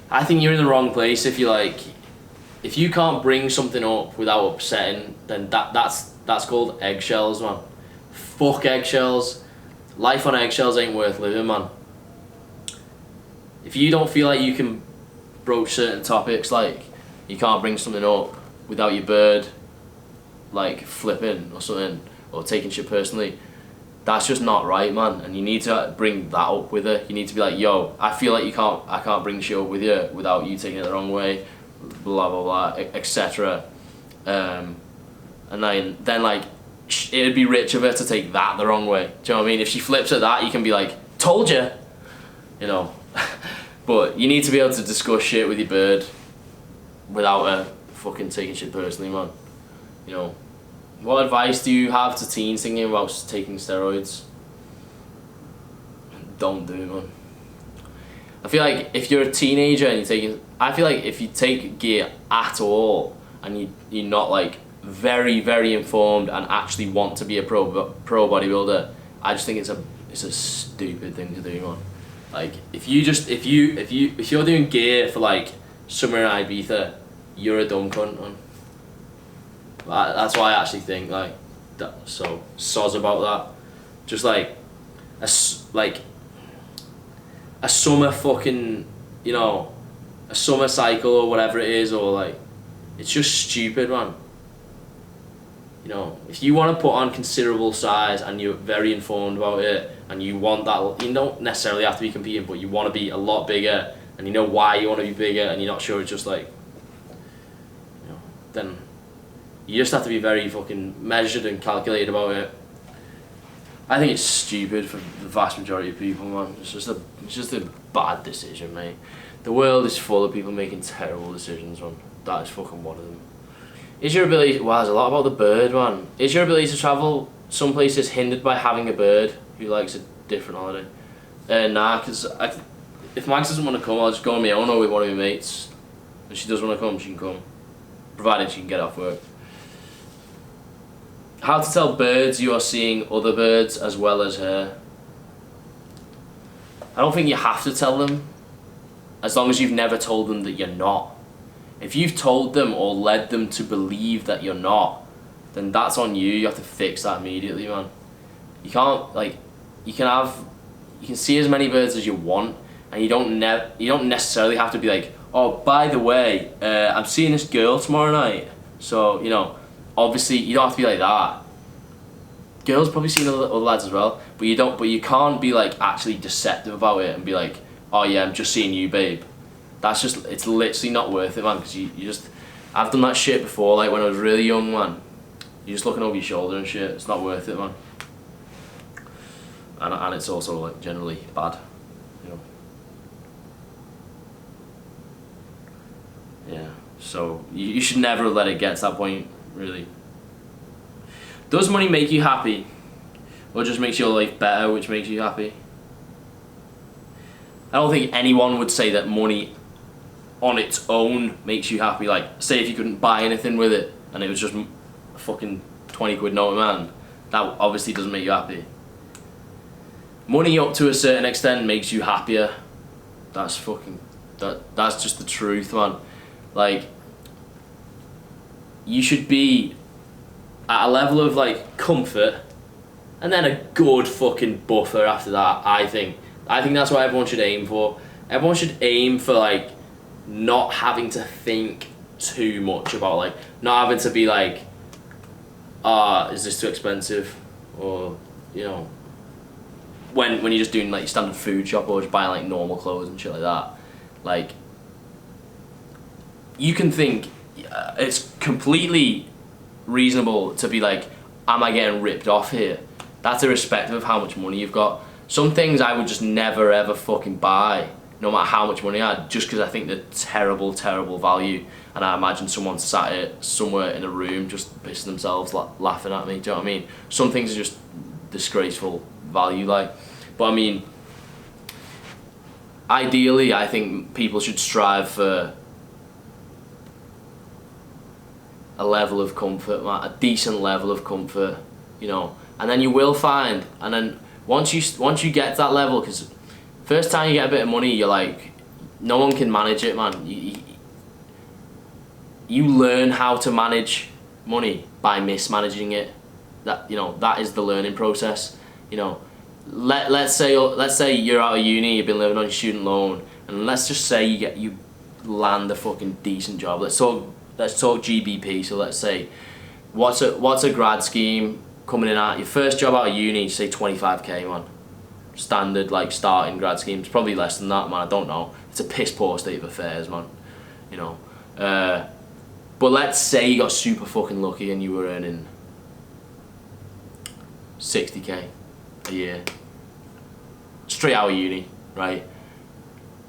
I think you're in the wrong place if you can't bring something up without upsetting, then that's called eggshells, man. Fuck eggshells. Life on eggshells ain't worth living, man. If you don't feel like you can broach certain topics, like, you can't bring something up without your bird, like, flipping or something, or taking shit personally, that's just not right, man. And you need to bring that up with her. You need to be like, yo, I feel like I can't bring shit up with you without you taking it the wrong way, blah blah blah, etc. And then like, it'd be rich of her to take that the wrong way. Do you know what I mean? If she flips at that, you can be like, told you, you know. But you need to be able to discuss shit with your bird without her fucking taking shit personally, man. You know. What advice do you have to teens thinking about taking steroids? Don't do it, man. I feel like if you're a teenager and I feel like if you take gear at all and you're not like very, very informed and actually want to be a pro bodybuilder, I just think it's a stupid thing to do, man. Like if you're doing gear for like summer in Ibiza, you're a dumb cunt, man. That's why I actually think like that. So soz about that. Just like a summer fucking, you know, a summer cycle or whatever it is, or like, it's just stupid, man. You know, if you want to put on considerable size and you're very informed about it and you want that, you don't necessarily have to be competing, but you want to be a lot bigger and you know why you want to be bigger and you're not sure, it's just like, you know, then you just have to be very fucking measured and calculated about it. I think it's stupid for the vast majority of people, man. It's just a bad decision, mate. The world is full of people making terrible decisions, man. That is fucking one of them. Is your ability... Wow, there's a lot about the bird, man. Is your ability to travel some places hindered by having a bird who likes a different holiday? Nah, because if Max doesn't want to come, I'll just go on my own or with one of my mates. If she does want to come, she can come. Provided she can get off work. How to tell birds you are seeing other birds as well as her. I don't think you have to tell them, as long as you've never told them that you're not. If you've told them or led them to believe that you're not, then that's on you. You have to fix that immediately, man. You can't, like, you can see as many birds as you want, and you don't necessarily have to be like, oh, by the way, I'm seeing this girl tomorrow night, so, you know, obviously you don't have to be like that. Girls probably seen other lads as well, but you can't be like actually deceptive about it and be like, oh yeah, I'm just seeing you, babe. That's just, it's literally not worth it, man, because you just, I've done that shit before, like when I was really young, man. You're just looking over your shoulder and shit, it's not worth it, man. And it's also like generally bad, you know. Yeah, so you should never let it get to that point, really. Does money make you happy, or just makes your life better, which makes you happy? I don't think anyone would say that money on its own makes you happy. Like, say if you couldn't buy anything with it and it was just a fucking 20 quid note, man, that obviously doesn't make you happy. Money up to a certain extent makes you happier. That's just the truth, man. Like, you should be at a level of like comfort and then a good fucking buffer after that. I think that's what everyone should aim for. Everyone should aim for like not having to think too much about, like, not having to be like, is this too expensive, or, you know, when you're just doing like your standard food shop or just buying like normal clothes and shit like that. Like, you can think it's completely reasonable to be like, am I getting ripped off here? That's irrespective of how much money you've got. Some things I would just never ever fucking buy, no matter how much money I had, just because I think they're terrible, terrible value, and I imagine someone sat it somewhere in a room just pissing themselves laughing at me. Do you know what I mean? Some things are just disgraceful value, like. But I mean, ideally I think people should strive for a level of comfort, man, a decent level of comfort, you know, and then you will find, and then once you get to that level, because first time you get a bit of money, you're like, no one can manage it, man. You learn how to manage money by mismanaging it. That, you know, that is the learning process. You know, let's say you're out of uni, you've been living on your student loan, and let's just say you land a fucking decent job. Let's talk GBP. So let's say, what's a grad scheme coming in at your first job out of uni? Say 25k, man. Standard, like, starting grad scheme. It's probably less than that, man. I don't know. It's a piss poor state of affairs, man. You know. But let's say you got super fucking lucky and you were earning 60k a year, straight out of uni, right?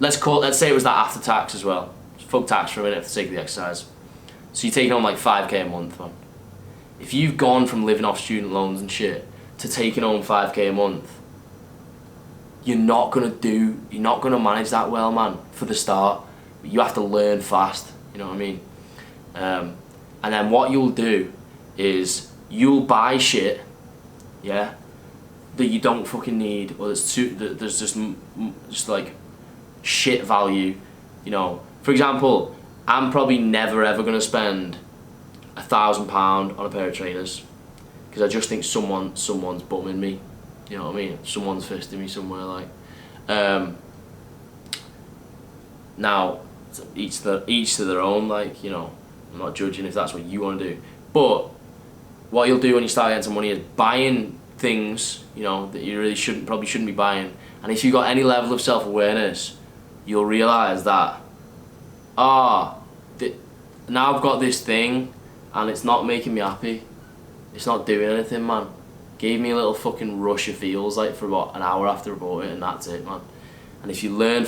Let's say it was that after tax as well. Fuck tax for a minute for the sake of the exercise. So you're taking on like 5k a month, man. If you've gone from living off student loans and shit to taking home 5k a month, you're not gonna manage that well, man, for the start. You have to learn fast, you know what I mean? And then what you'll do is you'll buy shit, yeah, that you don't fucking need, or there's just like shit value, you know. For example, I'm probably never ever gonna spend £1,000 on a pair of trainers because I just think someone's bumming me, you know what I mean? Someone's fisting me somewhere, like. Now, each to their own, like, you know. I'm not judging if that's what you want to do, but what you'll do when you start getting some money is buying things, you know, that you really probably shouldn't be buying. And if you've got any level of self-awareness, you'll realise that, now I've got this thing and it's not making me happy. It's not doing anything, man. Gave me a little fucking rush of feels like for about an hour after I bought it, and that's it, man. And if you learn,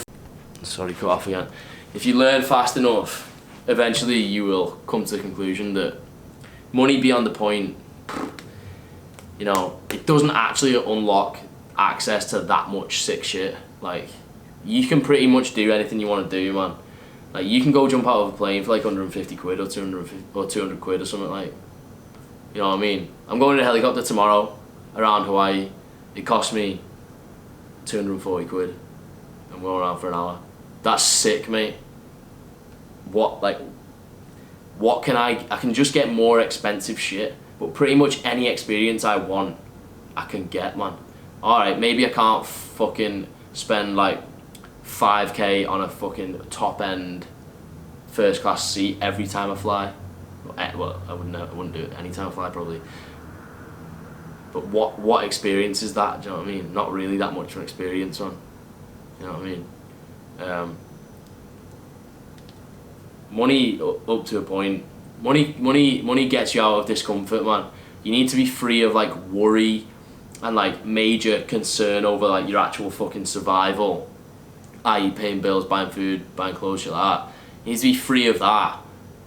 sorry, cut off again. If you learn fast enough, eventually you will come to the conclusion that money beyond the point, you know, it doesn't actually unlock access to that much sick shit. Like, you can pretty much do anything you want to do, man. Like, you can go jump out of a plane for like 150 quid or 200 quid or something, like, you know what I mean? I'm going in a helicopter tomorrow around Hawaii. It cost me 240 quid. I'm going around for an hour. That's sick, mate. What can I can just get more expensive shit, but pretty much any experience I want, I can get, man. Alright, maybe I can't fucking spend like 5k on a fucking top end first class seat every time I fly. Well, I wouldn't do it any time I fly, probably. But what experience is that? Do you know what I mean? Not really that much of an experience, man. You know what I mean? Money up to a point. Money gets you out of discomfort, man. You need to be free of like worry and like major concern over like your actual fucking survival, i.e. paying bills, buying food, buying clothes, shit like that. You need to be free of that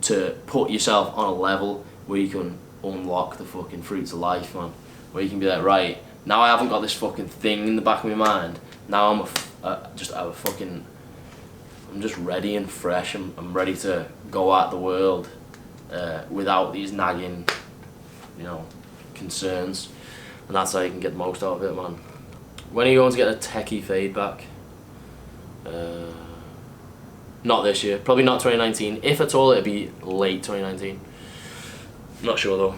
to put yourself on a level where you can unlock the fucking fruits of life, man. Where you can be like, right, now I haven't got this fucking thing in the back of my mind. Now I'm just ready and fresh. I'm ready to go at the world without these nagging, you know, concerns. And that's how you can get the most out of it, man. When are you going to get a techie fade back? Not this year. Probably not 2019. If at all, it'd be late 2019. Not sure though.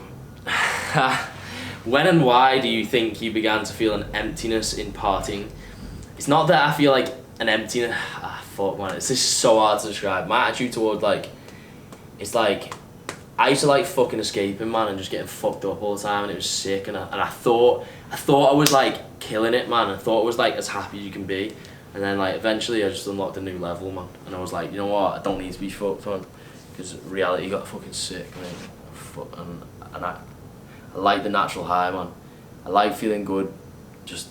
When and why do you think you began to feel an emptiness in partying? It's not that I feel like an emptiness. Fuck, man. It's just so hard to describe. My attitude toward, like, it's like, I used to like fucking escaping, man, and just getting fucked up all the time, and it was sick. And I thought I was like killing it, man. I thought I was like as happy as you can be. And then like eventually I just unlocked a new level, man. And I was like, you know what? I don't need to be fucked, man, because reality got fucking sick, man. And I like the natural high, man. I like feeling good, just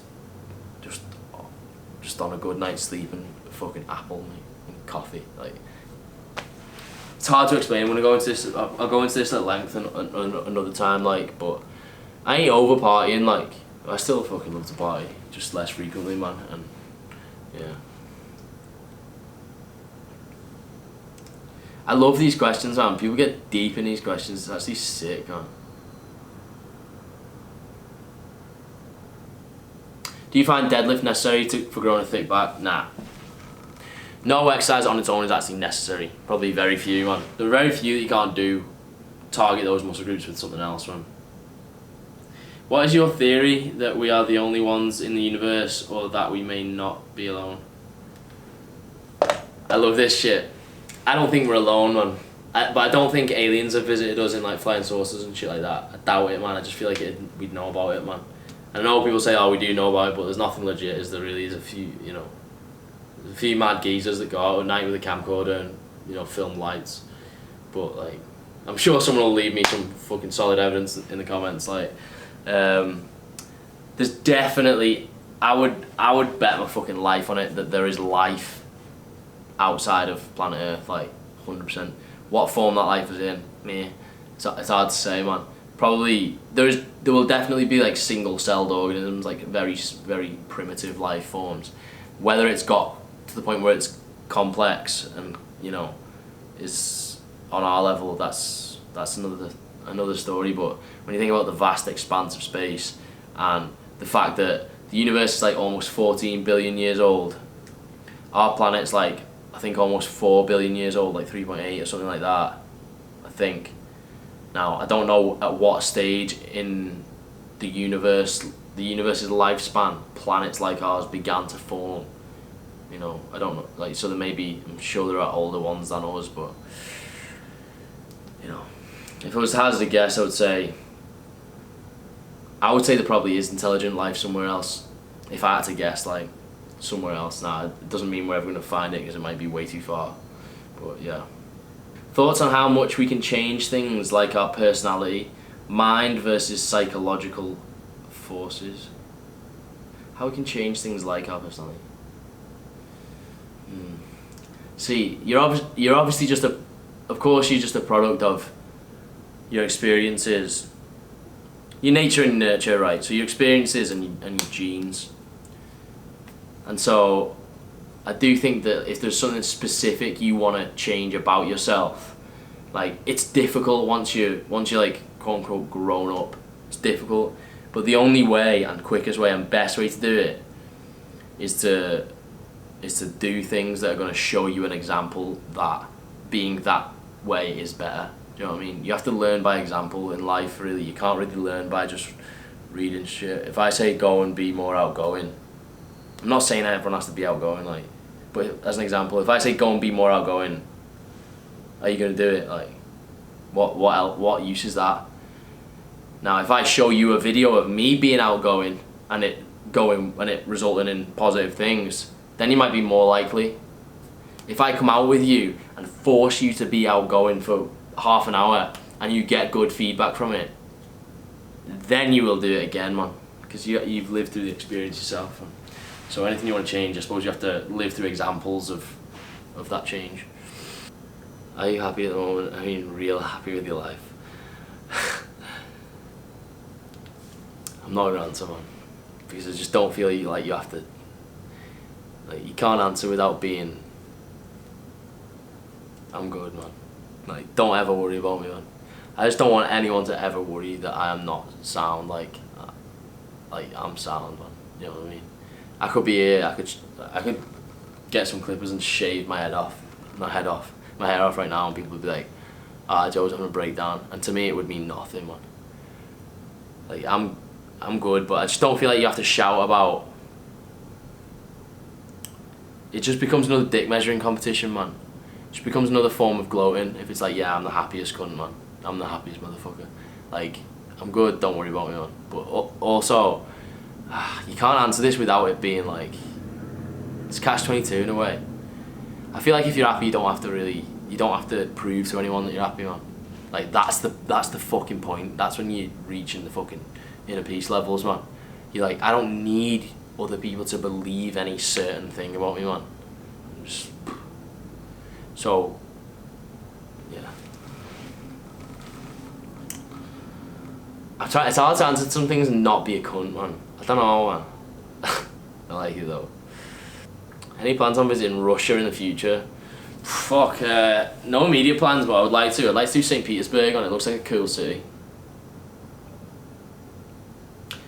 on a good night's sleep and a fucking apple, mate, and coffee. Like, it's hard to explain. I'm gonna go into this. I'll go into this at length another time, like. But I ain't over partying. Like, I still fucking love to party, just less frequently, man. And yeah. I love these questions, man. People get deep in these questions. It's actually sick, man. Do you find deadlift necessary for growing a thick back? Nah. No exercise on its own is actually necessary. Probably very few, man. There are very few that you can't do. Target those muscle groups with something else, man. What is your theory that we are the only ones in the universe, or that we may not be alone? I love this shit. I don't think we're alone, man. But I don't think aliens have visited us in like flying saucers and shit like that. I doubt it, man. I just feel like we'd know about it, man. I know people say, oh, we do know about it, but there's nothing legit, is there really? There's a few, you know, there's a few mad geezers that go out at night with a camcorder and, you know, film lights. But, like, I'm sure someone will leave me some fucking solid evidence in the comments. Like, there's definitely, I would bet my fucking life on it that there is life outside of planet Earth, like, 100%. What form that life is in, me, it's hard to say, man. Probably there will definitely be like single-celled organisms, like very primitive life forms. Whether it's got to the point where it's complex and, you know, is on our level, that's another another story, but when you think about the vast expanse of space and the fact that the universe is like almost 14 billion years old, our planet's like, I think almost 4 billion years old, like 3.8 or something like that, I think. Now, I don't know at what stage in the universe's lifespan planets like ours began to form. You know, I don't know, like, so there may be, I'm sure there are older ones than us, but, you know, if I was to hazard a guess, I would say there probably is intelligent life somewhere else. If I had to guess, like, somewhere else. Nah, it doesn't mean we're ever going to find it because it might be way too far. But yeah. Thoughts on how much we can change things like our personality, mind versus psychological forces. How we can change things like our personality. See, you're obviously just of course you're just a product of your experiences, your nature and nurture, right? So your experiences and your genes. And so I do think that if there's something specific you want to change about yourself, like, it's difficult once you're like quote unquote grown up. It's difficult, but the only way and quickest way and best way to do it is to do things that are going to show you an example that being that way is better. Do you know what I mean? You have to learn by example in life, really. You can't really learn by just reading shit. If I say go and be more outgoing, I'm not saying everyone has to be outgoing, like, but as an example, if I say go and be more outgoing, are you going to do it? Like, what use is that? Now, if I show you a video of me being outgoing and it resulting in positive things, then you might be more likely. If I come out with you and force you to be outgoing for half an hour and you get good feedback from it, then you will do it again, man, because you've lived through the experience yourself. So anything you want to change, I suppose you have to live through examples of that change. Are you happy at the moment? I mean, real happy with your life? I'm not gonna answer, man, because I just don't feel like you have to. Like, you can't answer without being, I'm good, man. Like, don't ever worry about me, man. I just don't want anyone to ever worry that I am not sound, like I'm sound, man. You know what I mean? I could be here, I could get some clippers and shave my hair off right now, and people would be like, Joe's having a breakdown, and to me it would mean nothing, man. Like, I'm good, but I just don't feel like you have to shout about. It just becomes another dick measuring competition, man. It just becomes another form of gloating. If it's like, yeah, I'm the happiest cunt, man. I'm the happiest motherfucker. Like, I'm good, don't worry about me, man. But also, you can't answer this without it being like, it's catch-22 in a way. I feel like if you're happy, you don't have to prove to anyone that you're happy, man. Like, that's the fucking point. That's when you reach in the fucking inner peace levels, man. You're like, I don't need other people to believe any certain thing about me, man. So, yeah. It's hard to answer some things and not be a cunt, man. I don't know, man. I like it though. Any plans on visiting Russia in the future? Fuck, no immediate plans, but I would like to. I'd like to do St. Petersburg, and it looks like a cool city.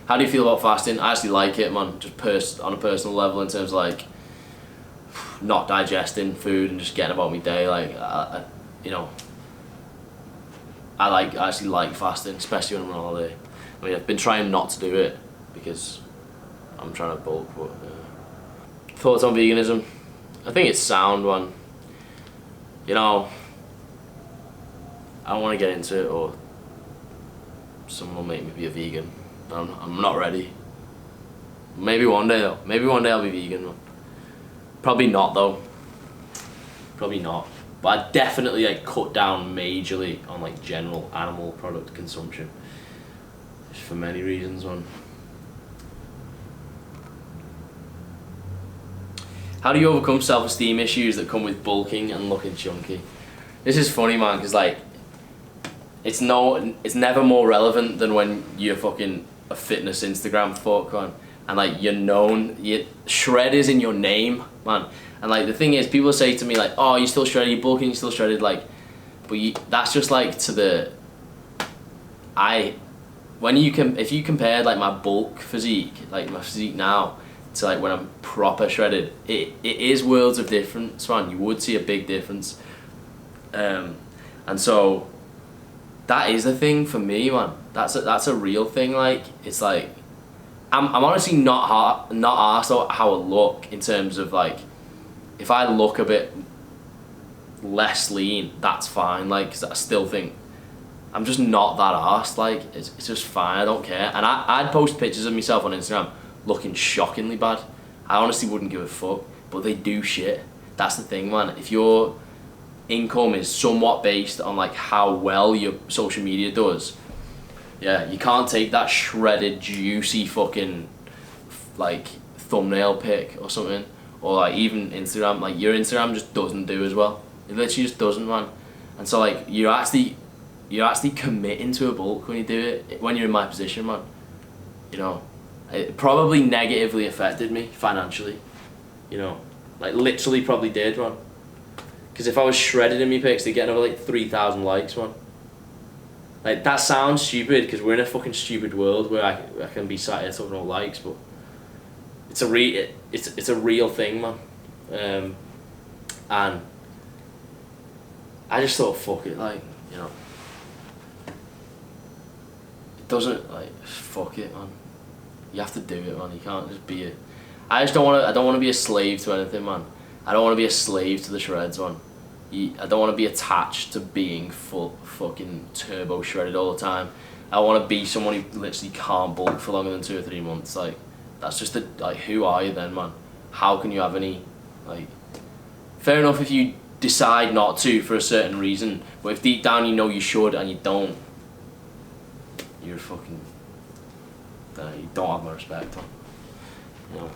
How do you feel about fasting? I actually like it, man. Just on a personal level, in terms of like not digesting food and just getting about my day. Like, you know, I actually like fasting, especially when I'm on holiday. I mean, I've been trying not to do it because I'm trying to bulk. But thoughts on veganism? I think it's sound, one. You know, I don't want to get into it, or someone will make me be a vegan. I'm not ready. Maybe one day though. Maybe one day I'll be vegan. Probably not though. Probably not. But I definitely like cut down majorly on like general animal product consumption. Just for many reasons, man. How do you overcome self-esteem issues that come with bulking and looking chunky? This is funny, man, because like it's never more relevant than when you're fucking a fitness Instagram fuck, man, and like you're known, shred is in your name, man. And like the thing is, people say to me like, oh, you're still shredded, you're bulking, you're still shredded, like, but that's just like to the if you compared like my bulk physique, like my physique now, to like when I'm proper shredded, it is worlds of difference, man. You would see a big difference. And so that is the thing for me, man. That's a real thing. Like, it's like I'm honestly not arsed about how I look in terms of like, if I look a bit less lean, that's fine. Like, 'cause I still think I'm just not that arsed. Like, it's just fine. I don't care. And I'd post pictures of myself on Instagram looking shockingly bad. I honestly wouldn't give a fuck. But they do shit. That's the thing, man. If your income is somewhat based on like how well your social media does, yeah, you can't take that shredded, juicy fucking like thumbnail pic or something, or like even Instagram. Like, your Instagram just doesn't do as well. It literally just doesn't, man. And so like you're actually committing to a bulk when you do it. When you're in my position, man, you know, it probably negatively affected me financially. You know, like literally probably did, man. Because if I was shredded in my pics, they'd get another like 3,000 likes, man. Like, that sounds stupid because we're in a fucking stupid world where I can be sat here talking about likes, but it's a real thing, man. And I just thought, fuck it, like, you know. It doesn't, like, fuck it, man. You have to do it, man. You can't just be I don't want to be a slave to anything, man. I don't want to be a slave to the shreds, man. I don't want to be attached to being fucking turbo shredded all the time. I want to be someone who literally can't bulk for longer than 2 or 3 months. Like, that's just like, who are you then, man? How can you have any, like, fair enough if you decide not to for a certain reason, but if deep down you know you should and you don't, you're fucking, you don't have my respect, man. You know.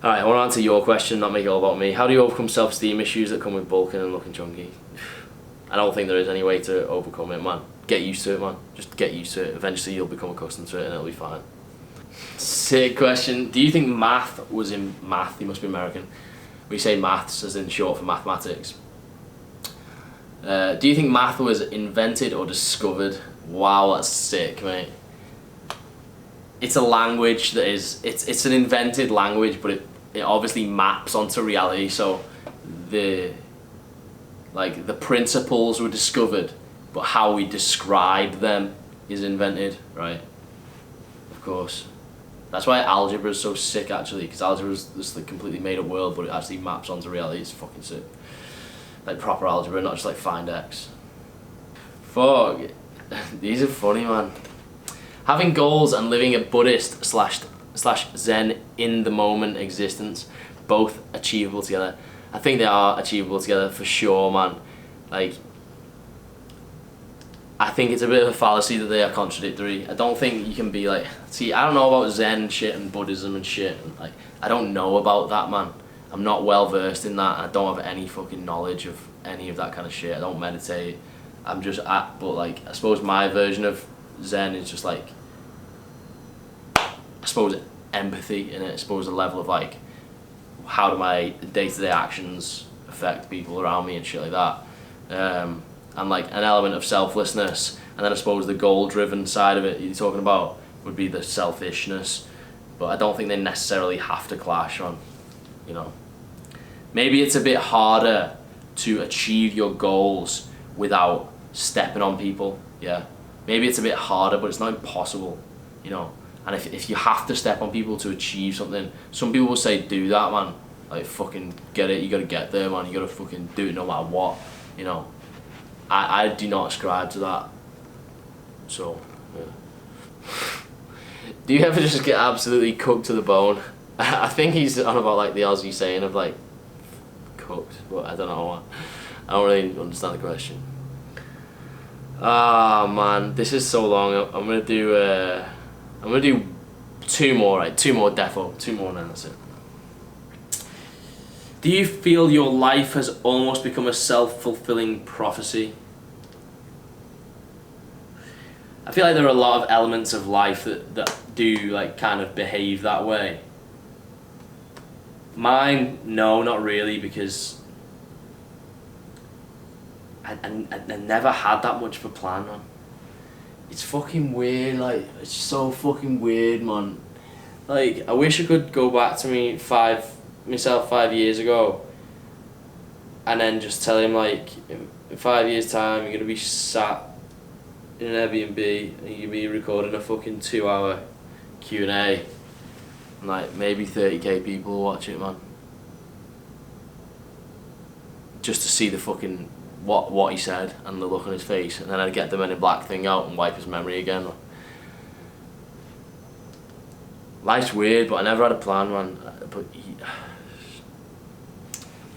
Alright, I want to answer your question, not make it all about me. How do you overcome self-esteem issues that come with bulking and looking chunky? I don't think there is any way to overcome it, man. Get used to it, man. Just get used to it. Eventually you'll become accustomed to it and it'll be fine. Sick question. Do you think math was in math? You must be American. We say maths as in short for mathematics. Do you think math was invented or discovered? Wow, that's sick, mate. It's a language that is, it's an invented language, but it obviously maps onto reality. So the principles were discovered, but how we describe them is invented, right? Of course. That's why algebra is so sick, actually, because algebra is just a completely made up world, but it actually maps onto reality. It's fucking sick. Like proper algebra, not just like find X. Fuck. These are funny, man. Having goals and living a Buddhist / Zen in the moment existence, both achievable together. I think they are achievable together for sure, man. Like, I think it's a bit of a fallacy that they are contradictory. I don't think you can be like, see, I don't know about Zen shit and Buddhism and shit. And like, I don't know about that, man. I'm not well versed in that. And I don't have any fucking knowledge of any of that kind of shit. I don't meditate. I'm just but like, I suppose my version of Zen is just like, I suppose empathy in it. I suppose a level of like, how do my day-to-day actions affect people around me and shit like that. And like an element of selflessness, and then I suppose the goal-driven side of it you're talking about would be the selfishness, but I don't think they necessarily have to clash on, you know. Maybe it's a bit harder to achieve your goals without stepping on people, yeah. Maybe it's a bit harder, but it's not impossible, you know. And if you have to step on people to achieve something, some people will say, do that, man. Like, fucking get it, you gotta get there, man. You gotta fucking do it no matter what, you know. I do not ascribe to that. So, yeah. Do you ever just get absolutely cooked to the bone? I think he's on about like the Aussie saying of like, cooked, but I don't know. I don't really understand the question. Ah, man, this is so long. I'm gonna do 2 more, right? 2 more defo, 2 more and then that's it. Do you feel your life has almost become a self-fulfilling prophecy? I feel like there are a lot of elements of life that do like kind of behave that way. Mine, no, not really, because I I never had that much of a plan, man. It's fucking weird, like, it's so fucking weird, man. Like, I wish I could go back to myself 5 years ago and then just tell him, like, in 5 years' time, you're gonna be sat in an Airbnb and you're gonna be recording a fucking 2-hour Q&A and, like, maybe 30k people will watch it, man. Just to see the fucking what he said and the look on his face, and then I'd get the Men in Black thing out and wipe his memory again. Life's weird, but I never had a plan, man. But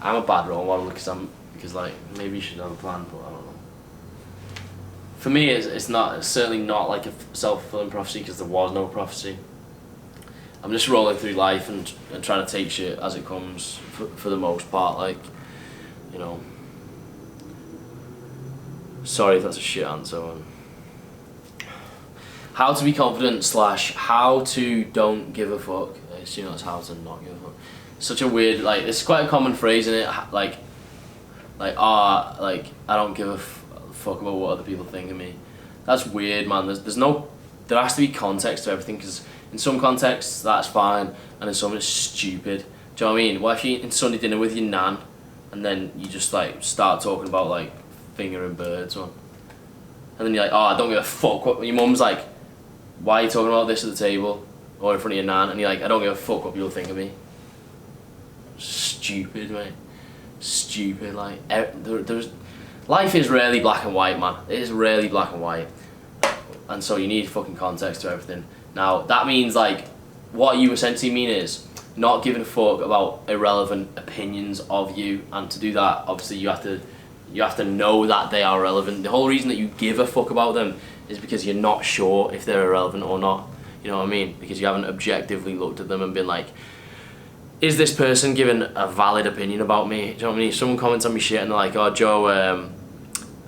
I'm a bad role model because like maybe you should have a plan, but I don't know. For me, it's certainly not like a self-fulfilling prophecy because there was no prophecy. I'm just rolling through life and trying to take shit as it comes for the most part, like, you know. Sorry if that's a shit answer. How to be confident / how to don't give a fuck. I assume that's how to not give a fuck. Such a weird, like, it's quite a common phrase in it, like I don't give a fuck about what other people think of me. That's weird, man. There has to be context to everything, because in some contexts that's fine and in some it's stupid. Do you know what I mean? What if you're eating Sunday dinner with your nan and then you just like start talking about like fingering birds, man, and then you're like, oh, I don't give a fuck what your mum's like, why are you talking about this at the table or in front of your nan, and you're like, I don't give a fuck what people think of me. Stupid, mate. Stupid. Like, life is rarely black and white, man. It is rarely black and white, and so you need fucking context to everything. Now that means, like, what you essentially mean is not giving a fuck about irrelevant opinions of you, and to do that, obviously you have to know that they are relevant. The whole reason that you give a fuck about them is because you're not sure if they're irrelevant or not. You know what I mean? Because you haven't objectively looked at them and been like, is this person giving a valid opinion about me? Do you know what I mean? If someone comments on me shit and they're like, oh, Joe,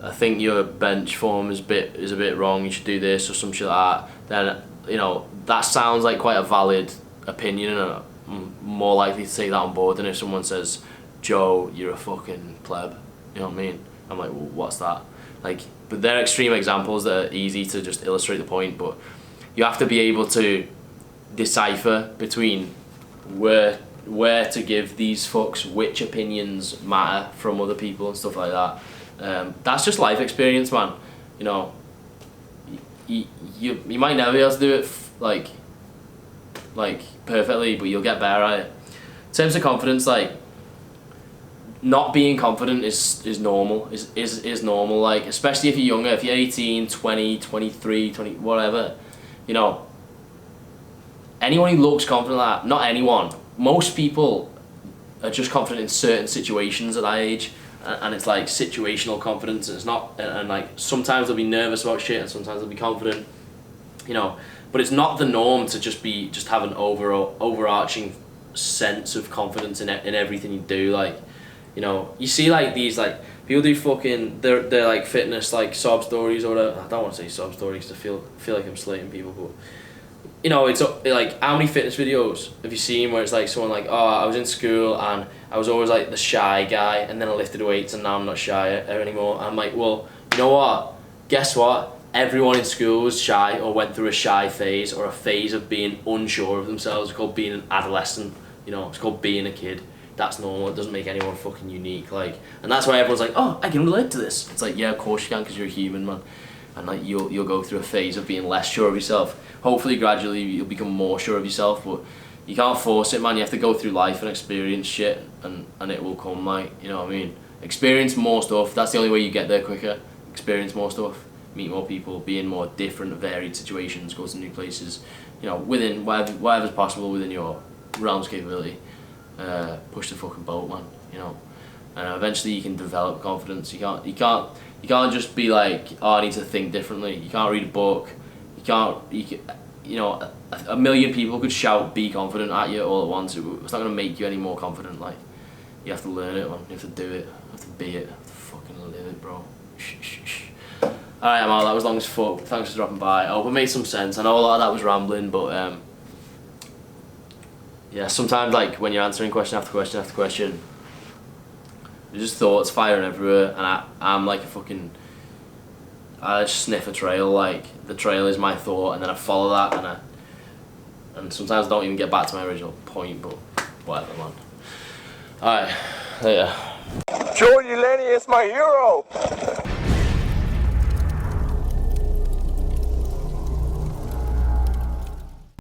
I think your bench form is a bit wrong, you should do this or some shit like that, then, you know, that sounds like quite a valid opinion, and I'm more likely to take that on board than if someone says, Joe, you're a fucking pleb. You know what I mean? I'm like, well, what's that? Like, but they're extreme examples that are easy to just illustrate the point, but you have to be able to decipher between where to give these fucks, which opinions matter from other people and stuff like that. That's just life experience, man. You know, you might never be able to do it like perfectly, but you'll get better at it. In terms of confidence, like, not being confident is normal, is normal, like, especially if you're younger, if you're 18, 20, 23, 20, whatever, you know, anyone who looks confident like that, not anyone, most people are just confident in certain situations at that age, and it's like situational confidence, and it's not, and like sometimes they'll be nervous about shit and sometimes they'll be confident, you know, but it's not the norm to just have an overarching sense of confidence in everything you do. Like, you know, you see like these like people do fucking they're like fitness like sob stories or whatever. I don't want to say sob stories to feel like I'm slating people, but you know, it's like, how many fitness videos have you seen where it's like someone like, oh, I was in school and I was always like the shy guy, and then I lifted weights and now I'm not shy anymore. I'm like, well, you know what? Guess what? Everyone in school was shy or went through a shy phase or a phase of being unsure of themselves. It's called being an adolescent. You know, it's called being a kid. That's normal. It doesn't make anyone fucking unique. Like, and that's why everyone's like, oh, I can relate to this. It's like, yeah, of course you can, because you're a human, man. And like you'll go through a phase of being less sure of yourself. Hopefully, gradually you'll become more sure of yourself, but you can't force it, man. You have to go through life and experience shit, and it will come, like, you know what I mean? Experience more stuff. That's the only way you get there quicker. Experience more stuff, meet more people, be in more different, varied situations, go to new places. You know, within whatever's possible within your realm's capability. Push the fucking boat, man. You know, eventually you can develop confidence. You can't just be like, oh, I need to think differently. You can't read a book. You know, a million people could shout "be confident" at you all at once. It's not gonna make you any more confident. Like, you have to learn it, man. You have to do it. You have to be it. You have to fucking live it, bro. Alright, I'm out. That was long as fuck. Thanks for dropping by. I hope it made some sense. I know a lot of that was rambling, but yeah, sometimes, like, when you're answering question after question after question, There's just thoughts firing everywhere, and I'm like a fucking. I just sniff a trail. Like the trail is my thought, and then I follow that, and sometimes I don't even get back to my original point. But whatever, man. All right, there you go. Delaney is my hero.